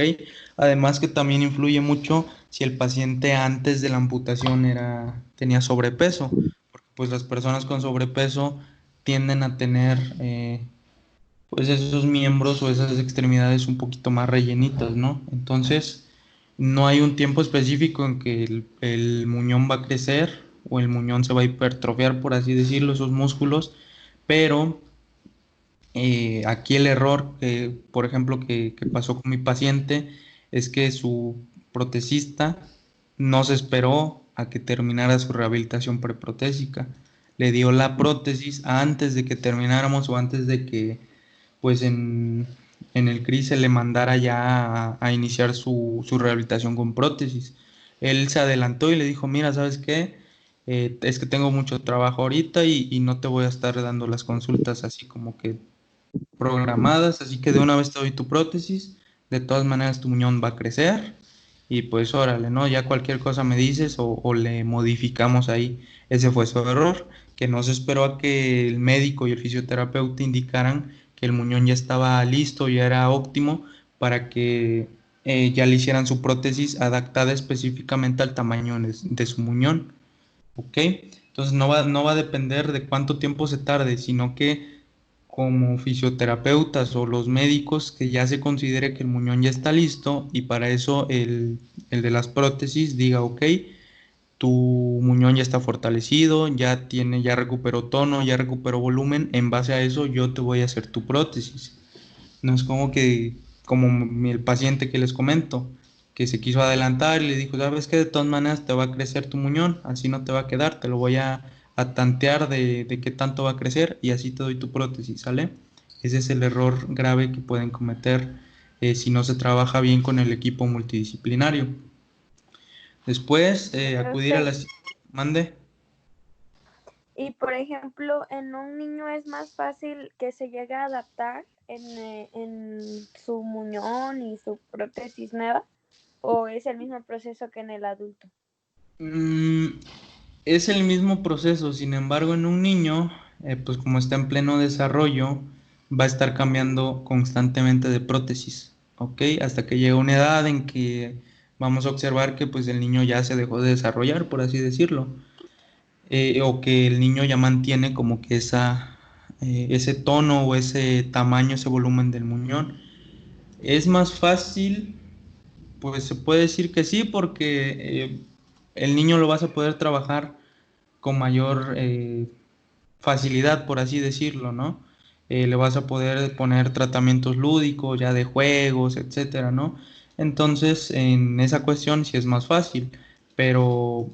Además que también influye mucho si el paciente antes de la amputación tenía sobrepeso, porque pues las personas con sobrepeso tienden a tener pues esos miembros o esas extremidades un poquito más rellenitas, ¿no? Entonces, no hay un tiempo específico en que el muñón va a crecer o el muñón se va a hipertrofiar, por así decirlo, esos músculos, pero aquí el error, por ejemplo, que pasó con mi paciente es que su protesista no se esperó a que terminara su rehabilitación preprotésica. Le dio la prótesis antes de que termináramos o antes de que pues en el CRI se le mandara ya a iniciar su rehabilitación con prótesis. Él se adelantó y le dijo, mira, ¿sabes qué? Es que tengo mucho trabajo ahorita y no te voy a estar dando las consultas así como que programadas, así que de una vez te doy tu prótesis, de todas maneras tu muñón va a crecer y pues órale, ¿no? Ya cualquier cosa me dices o le modificamos ahí. Ese fue su error, que no se esperó a que el médico y el fisioterapeuta indicaran que el muñón ya estaba listo, ya era óptimo para que ya le hicieran su prótesis adaptada específicamente al tamaño de su muñón, ¿ok? Entonces no va a depender de cuánto tiempo se tarde, sino que como fisioterapeutas o los médicos que ya se considere que el muñón ya está listo y para eso el de las prótesis diga, ok, tu muñón ya está fortalecido, ya recuperó tono, ya recuperó volumen, en base a eso yo te voy a hacer tu prótesis. No es como que, como el paciente que les comento, que se quiso adelantar y le dijo, sabes que de todas maneras te va a crecer tu muñón, así no te va a quedar, te lo voy a tantear de qué tanto va a crecer y así te doy tu prótesis, ¿sale? Ese es el error grave que pueden cometer si no se trabaja bien con el equipo multidisciplinario. Después, acudir a Este, las... Mande. y por ejemplo, en un niño es más fácil que se llegue a adaptar en su muñón y su prótesis nueva, o es el mismo proceso que en el adulto. Mm, es el mismo proceso, sin embargo, en un niño, pues como está en pleno desarrollo, va a estar cambiando constantemente de prótesis, ¿ok? Hasta que llegue una edad en que vamos a observar que pues el niño ya se dejó de desarrollar, por así decirlo, o que el niño ya mantiene como que ese tono o ese tamaño, ese volumen del muñón. Es más fácil, pues se puede decir que sí, porque el niño lo vas a poder trabajar con mayor facilidad, por así decirlo, ¿no? Le vas a poder poner tratamientos lúdicos, ya de juegos, etcétera, ¿no? Entonces, en esa cuestión sí es más fácil, pero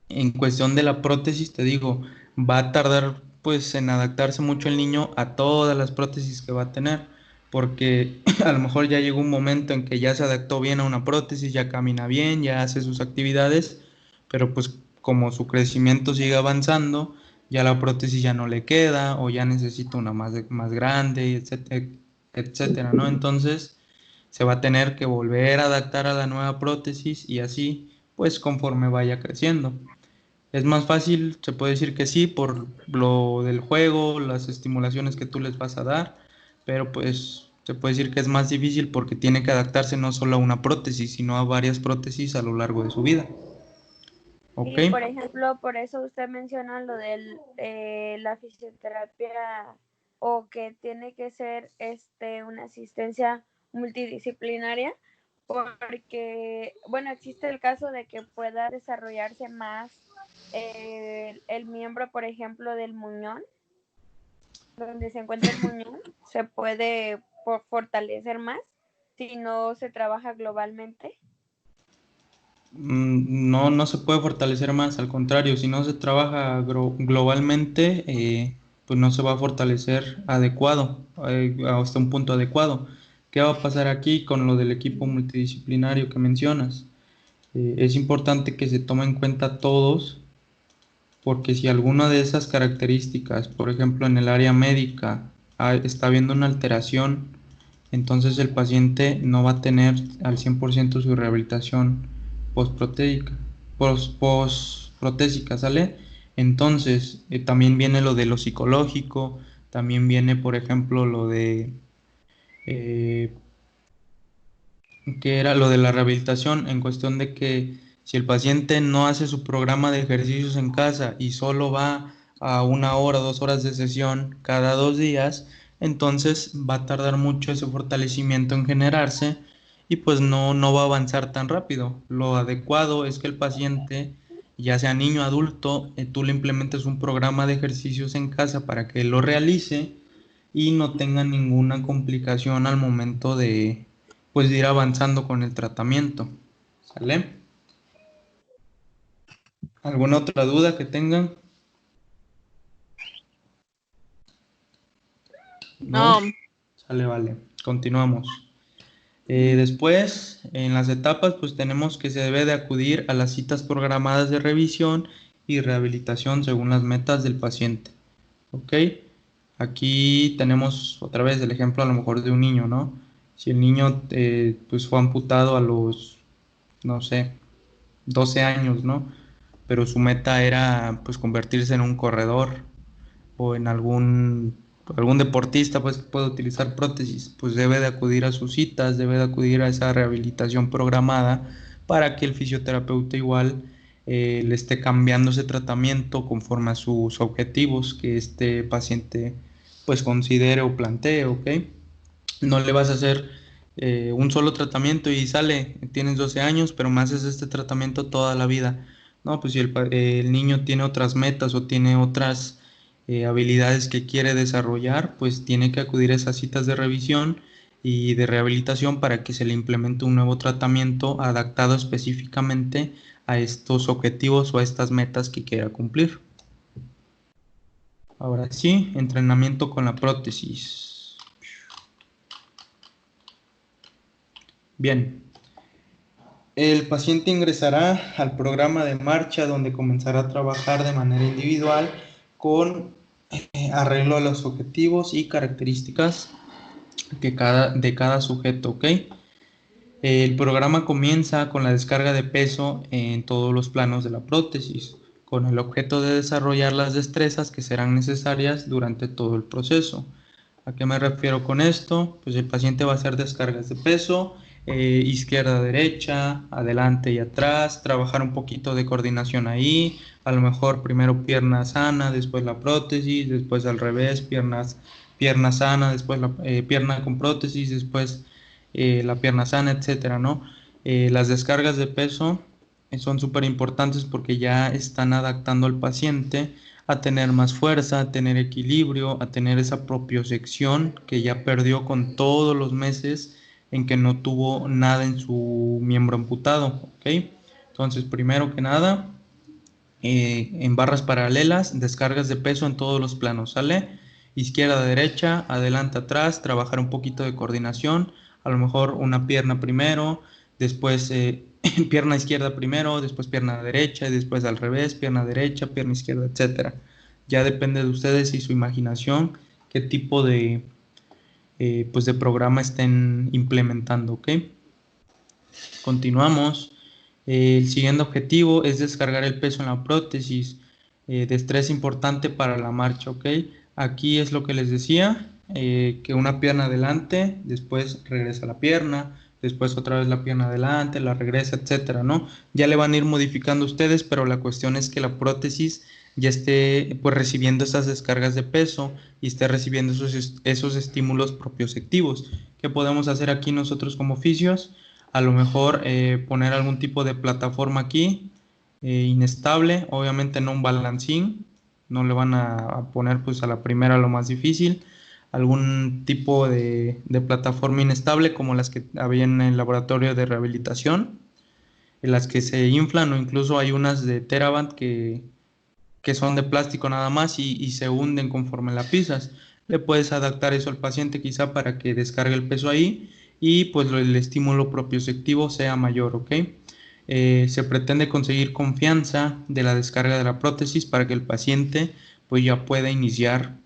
en cuestión de la prótesis, te digo, va a tardar pues en adaptarse mucho el niño a todas las prótesis que va a tener, porque a lo mejor ya llegó un momento en que ya se adaptó bien a una prótesis, ya camina bien, ya hace sus actividades, pero pues como su crecimiento sigue avanzando, ya la prótesis ya no le queda o ya necesita una más grande, etcétera, etcétera, ¿no? Entonces se va a tener que volver a adaptar a la nueva prótesis y así, pues conforme vaya creciendo. Es más fácil, se puede decir que sí, por lo del juego, las estimulaciones que tú les vas a dar, pero pues se puede decir que es más difícil porque tiene que adaptarse no solo a una prótesis, sino a varias prótesis a lo largo de su vida. ¿Ok? Y por ejemplo, por eso usted menciona lo de la fisioterapia o que tiene que ser una asistencia multidisciplinaria, porque, bueno, existe el caso de que pueda desarrollarse más el miembro, por ejemplo, del muñón, donde se encuentra el muñón, se puede fortalecer más si no se trabaja globalmente. No, no se puede fortalecer más, al contrario, si no se trabaja globalmente, pues no se va a fortalecer adecuado, hasta un punto adecuado. ¿Qué va a pasar aquí con lo del equipo multidisciplinario que mencionas? Es importante que se tome en cuenta todos, porque si alguna de esas características, por ejemplo en el área médica, está habiendo una alteración, entonces el paciente no va a tener al 100% su rehabilitación postprotésica, postprotésica, ¿sale? Entonces también viene lo de lo psicológico, también viene, por ejemplo, lo de eh, que era lo de la rehabilitación en cuestión de que si el paciente no hace su programa de ejercicios en casa y solo va a 1 hora, 2 horas de sesión cada 2 días, entonces va a tardar mucho ese fortalecimiento en generarse y pues no va a avanzar tan rápido. Lo adecuado es que el paciente, ya sea niño o adulto, tú le implementes un programa de ejercicios en casa para que lo realice y no tenga ninguna complicación al momento de, pues, de ir avanzando con el tratamiento. ¿Sale? ¿Alguna otra duda que tengan? ¿No? No, Sale, vale. Continuamos. Después, en las etapas, pues tenemos que se debe de acudir a las citas programadas de revisión y rehabilitación según las metas del paciente. ¿Ok? Aquí tenemos otra vez el ejemplo a lo mejor de un niño, ¿no? Si el niño pues fue amputado a los, no sé, 12 años, ¿no? Pero su meta era pues convertirse en un corredor o en algún deportista pues que puede utilizar prótesis, pues debe de acudir a sus citas, debe de acudir a esa rehabilitación programada para que el fisioterapeuta igual le esté cambiando ese tratamiento conforme a sus objetivos que este paciente pues considere o plantee, ¿ok? No le vas a hacer un solo tratamiento y sale, tienes 12 años, pero me haces este tratamiento toda la vida. No, pues si el niño tiene otras metas o tiene otras habilidades que quiere desarrollar, pues tiene que acudir a esas citas de revisión y de rehabilitación para que se le implemente un nuevo tratamiento adaptado específicamente a estos objetivos o a estas metas que quiera cumplir. Ahora sí, entrenamiento con la prótesis. Bien, el paciente ingresará al programa de marcha donde comenzará a trabajar de manera individual con arreglo a los objetivos y características de cada sujeto, ¿ok? El programa comienza con la descarga de peso en todos los planos de la prótesis, con el objeto de desarrollar las destrezas que serán necesarias durante todo el proceso. ¿A qué me refiero con esto? Pues el paciente va a hacer descargas de peso, izquierda, derecha, adelante y atrás, trabajar un poquito de coordinación ahí, a lo mejor primero pierna sana, después la prótesis, después al revés, pierna sana, después pierna con prótesis, después la pierna sana, etcétera, ¿no? Las descargas de peso son súper importantes porque ya están adaptando al paciente a tener más fuerza, a tener equilibrio, a tener esa propiocepción que ya perdió con todos los meses en que no tuvo nada en su miembro amputado, ¿ok? Entonces, primero que nada, en barras paralelas, descargas de peso en todos los planos, ¿sale? Izquierda, derecha, adelante, atrás, trabajar un poquito de coordinación, a lo mejor una pierna primero, después pierna izquierda primero, después pierna derecha y después al revés, pierna derecha, pierna izquierda, etcétera. Ya depende de ustedes y su imaginación qué tipo pues de programa estén implementando, ¿ok? Continuamos. El siguiente objetivo es descargar el peso en la prótesis. Destreza importante para la marcha, ¿ok? Aquí es lo que les decía, que una pierna adelante, después regresa la pierna, después otra vez la pierna adelante, la regresa, etcétera, ¿no? Ya le van a ir modificando ustedes, pero la cuestión es que la prótesis ya esté pues recibiendo estas descargas de peso y esté recibiendo esos estímulos propioceptivos. ¿Qué podemos hacer aquí nosotros como fisios? A lo mejor poner algún tipo de plataforma aquí, inestable, obviamente no un balancín, no le van a poner pues a la primera lo más difícil, algún tipo de plataforma inestable como las que había en el laboratorio de rehabilitación, en las que se inflan, o incluso hay unas de Teraband que son de plástico nada más y se hunden conforme la pisas. Le puedes adaptar eso al paciente quizá para que descargue el peso ahí y pues el estímulo propioceptivo sea mayor, ¿ok? Se pretende conseguir confianza de la descarga de la prótesis para que el paciente pues ya pueda iniciar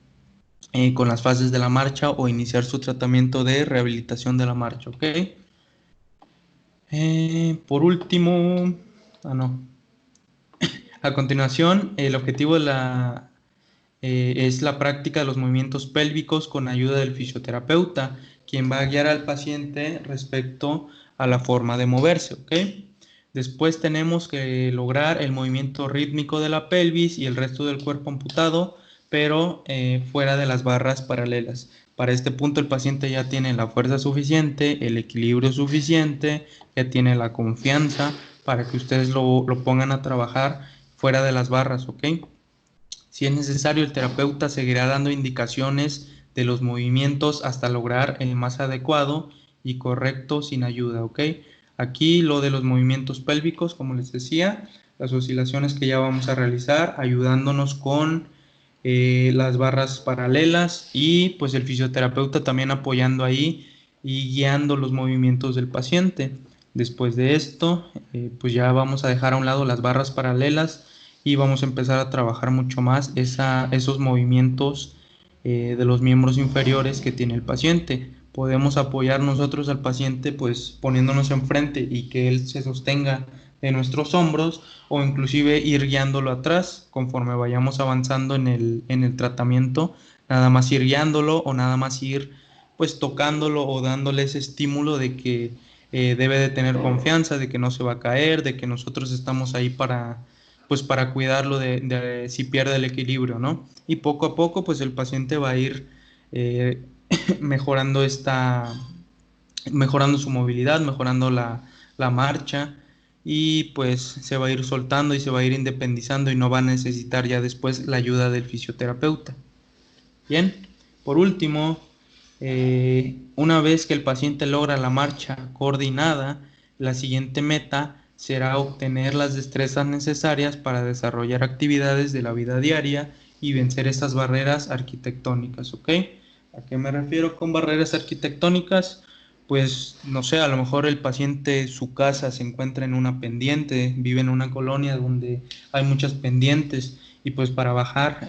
con las fases de la marcha o iniciar su tratamiento de rehabilitación de la marcha, ¿ok? Por último, no. A continuación, el objetivo es la práctica de los movimientos pélvicos con ayuda del fisioterapeuta, quien va a guiar al paciente respecto a la forma de moverse, ¿ok? Después tenemos que lograr el movimiento rítmico de la pelvis y el resto del cuerpo amputado, pero fuera de las barras paralelas. Para este punto el paciente ya tiene la fuerza suficiente, el equilibrio suficiente, ya tiene la confianza para que ustedes lo pongan a trabajar fuera de las barras, ¿ok? Si es necesario, el terapeuta seguirá dando indicaciones de los movimientos hasta lograr el más adecuado y correcto sin ayuda, ¿ok? Aquí lo de los movimientos pélvicos, como les decía, las oscilaciones que ya vamos a realizar, ayudándonos con las barras paralelas y pues el fisioterapeuta también apoyando ahí y guiando los movimientos del paciente. Después de esto, pues ya vamos a dejar a un lado las barras paralelas y vamos a empezar a trabajar mucho más esos movimientos de los miembros inferiores que tiene el paciente. Podemos apoyar nosotros al paciente pues poniéndonos enfrente y que él se sostenga de nuestros hombros o inclusive ir guiándolo atrás conforme vayamos avanzando en el tratamiento, nada más ir guiándolo o nada más ir pues tocándolo o dándole ese estímulo de que debe de tener confianza, de que no se va a caer, de que nosotros estamos ahí pues para cuidarlo de si pierde el equilibrio, ¿no? Y poco a poco, pues el paciente va a ir eh, mejorando mejorando su movilidad, mejorando la marcha y pues se va a ir soltando y se va a ir independizando y no va a necesitar ya después la ayuda del fisioterapeuta. Bien, por último, una vez que el paciente logra la marcha coordinada, la siguiente meta será obtener las destrezas necesarias para desarrollar actividades de la vida diaria y vencer estas barreras arquitectónicas, ¿ok? ¿A qué me refiero con barreras arquitectónicas? Pues, no sé, a lo mejor el paciente, su casa se encuentra en una pendiente, vive en una colonia donde hay muchas pendientes y pues para bajar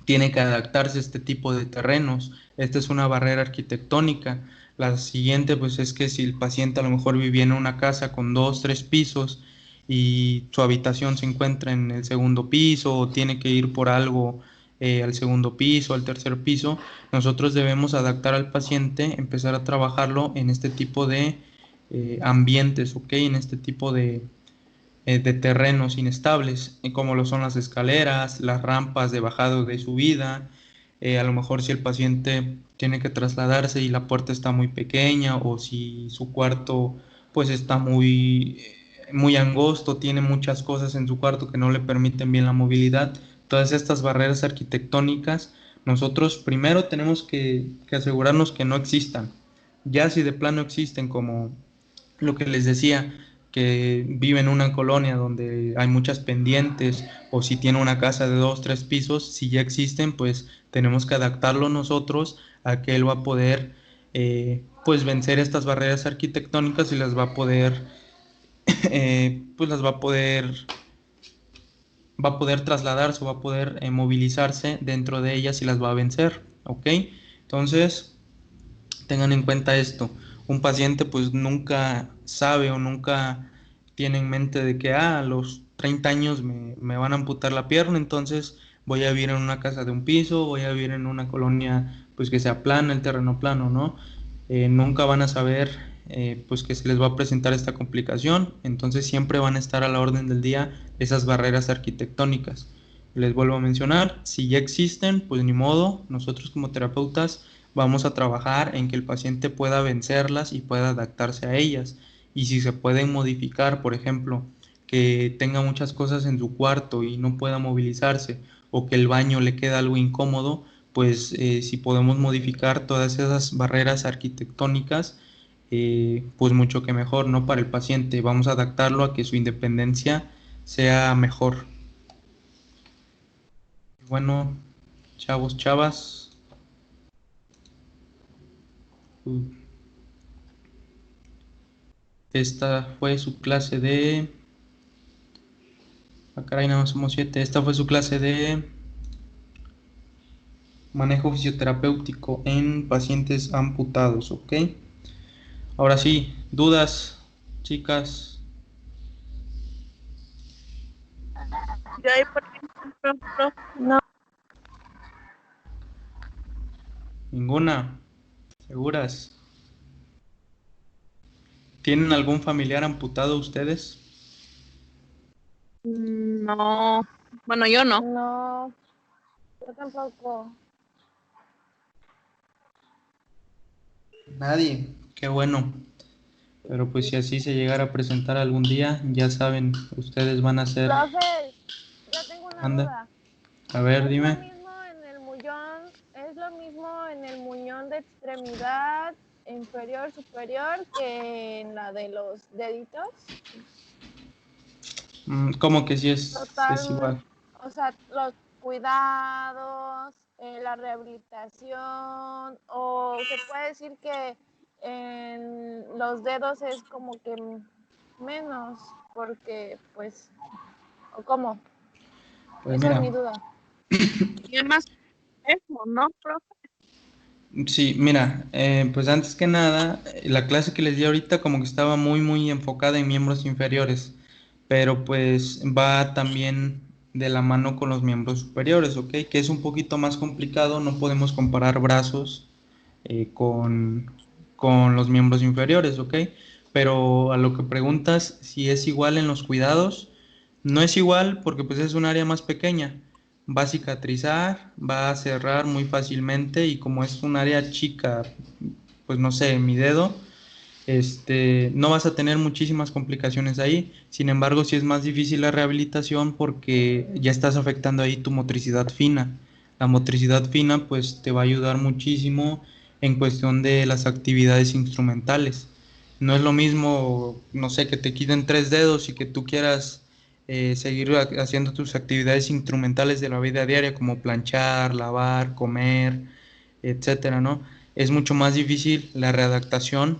tiene que adaptarse a este tipo de terrenos. Esta es una barrera arquitectónica. La siguiente, pues es que si el paciente a lo mejor vivía en una casa con 2, 3 pisos y su habitación se encuentra en el segundo piso o tiene que ir por algo al segundo piso, al tercer piso, nosotros debemos adaptar al paciente, empezar a trabajarlo en este tipo de ambientes, ¿ok? En este tipo de terrenos inestables, como lo son las escaleras, las rampas de bajada o de subida. A lo mejor si el paciente tiene que trasladarse y la puerta está muy pequeña o si su cuarto pues está muy angosto, tiene muchas cosas en su cuarto que no le permiten bien la movilidad. Todas estas barreras arquitectónicas, nosotros primero tenemos que asegurarnos que no existan. Ya si de plano existen, como lo que les decía, que vive en una colonia donde hay muchas pendientes, o si tiene una casa de 2, 3 pisos, si ya existen, pues tenemos que adaptarlo nosotros a que él va a poder pues vencer estas barreras arquitectónicas y las va a poder pues las va a poder trasladarse, va a poder movilizarse dentro de ellas y las va a vencer, ¿ok? Entonces, tengan en cuenta esto. Un paciente pues nunca sabe o nunca tiene en mente de que a los 30 años me van a amputar la pierna, entonces voy a vivir en una casa de un piso, voy a vivir en una colonia pues que sea plana, el terreno plano, ¿no? Nunca van a saber pues que se les va a presentar esta complicación, entonces siempre van a estar a la orden del día esas barreras arquitectónicas. Les vuelvo a mencionar, si ya existen, pues ni modo, nosotros como terapeutas vamos a trabajar en que el paciente pueda vencerlas y pueda adaptarse a ellas. Y si se pueden modificar, por ejemplo, que tenga muchas cosas en su cuarto y no pueda movilizarse, o que el baño le queda algo incómodo, pues si podemos modificar todas esas barreras arquitectónicas, pues mucho que mejor, ¿no? Para el paciente, vamos a adaptarlo a que su independencia sea mejor. Bueno, chavos, chavas. Esta fue su clase de... Ah, caray, nada más somos 7. Esta fue su clase de manejo fisioterapéutico en pacientes amputados, ¿ok? Ahora sí, dudas, chicas. Yo ahí, por ejemplo, profe, No, Ninguna. ¿Seguras? ¿Tienen algún familiar amputado ustedes? no, bueno, yo no. no, yo tampoco. Nadie. Qué bueno. Pero pues si así se llegara a presentar algún día, ya saben, ustedes van a ser... Profe, yo tengo una Anda. duda. A ver, ¿Es lo dime. mismo en el muñón, es lo mismo en el muñón de extremidad inferior, superior que en la de los deditos? ¿Cómo que sí es Total, igual? o sea, los cuidados, la rehabilitación, o se puede decir que en los dedos es como que menos, porque pues, ¿o cómo? Pues Esa es mi mira, duda. Y es más eso, ¿no, profe? sí, mira, pues antes que nada, la clase que les di ahorita como que estaba muy enfocada en miembros inferiores, pero pues va también de la mano con los miembros superiores, ¿ok? Que es un poquito más complicado, no podemos comparar brazos eh, con, con los miembros inferiores, ¿ok? Pero a lo que preguntas si es igual en los cuidados, no es igual porque pues es un área más pequeña. Va a cicatrizar, va a cerrar muy fácilmente y como es un área chica, pues no sé, mi dedo, no vas a tener muchísimas complicaciones ahí. Sin embargo, sí es más difícil la rehabilitación porque ya estás afectando ahí tu motricidad fina. La motricidad fina pues te va a ayudar muchísimo en cuestión de las actividades instrumentales. No es lo mismo, no sé, que te quiten 3 dedos y que tú quieras seguir haciendo tus actividades instrumentales de la vida diaria como planchar, lavar, comer, etcétera, ¿no? Es mucho más difícil la readaptación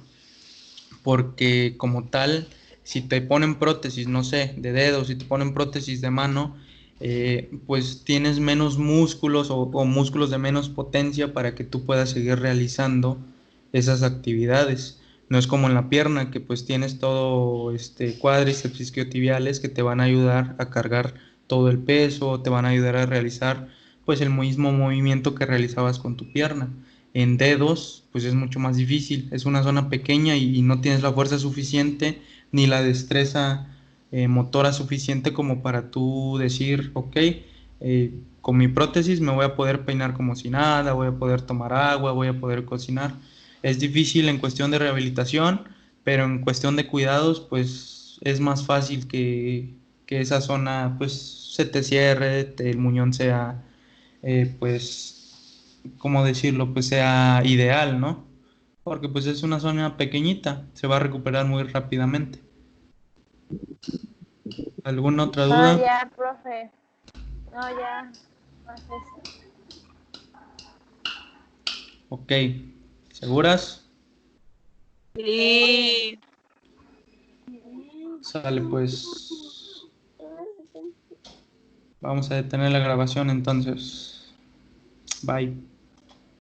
porque como tal, si te ponen prótesis, no sé, de dedos, si te ponen prótesis de mano, pues tienes menos músculos o músculos de menos potencia para que tú puedas seguir realizando esas actividades. No es como en la pierna, que pues tienes todo cuádriceps isquiotibiales que te van a ayudar a cargar todo el peso, te van a ayudar a realizar pues el mismo movimiento que realizabas con tu pierna. En dedos, pues es mucho más difícil, es una zona pequeña y no tienes la fuerza suficiente ni la destreza motora suficiente como para tú decir, ok, con mi prótesis me voy a poder peinar como si nada, voy a poder tomar agua, voy a poder cocinar. Es difícil en cuestión de rehabilitación, pero en cuestión de cuidados, pues es más fácil que esa zona pues se te cierre, el muñón sea pues, ¿cómo decirlo? Pues sea ideal, ¿no? Porque pues es una zona pequeñita, se va a recuperar muy rápidamente. ¿Alguna otra No, duda? ya, profe. No, ya. Más eso. Ok. ¿Seguras? Sí. Sale, pues. Vamos a detener la grabación entonces. Bye.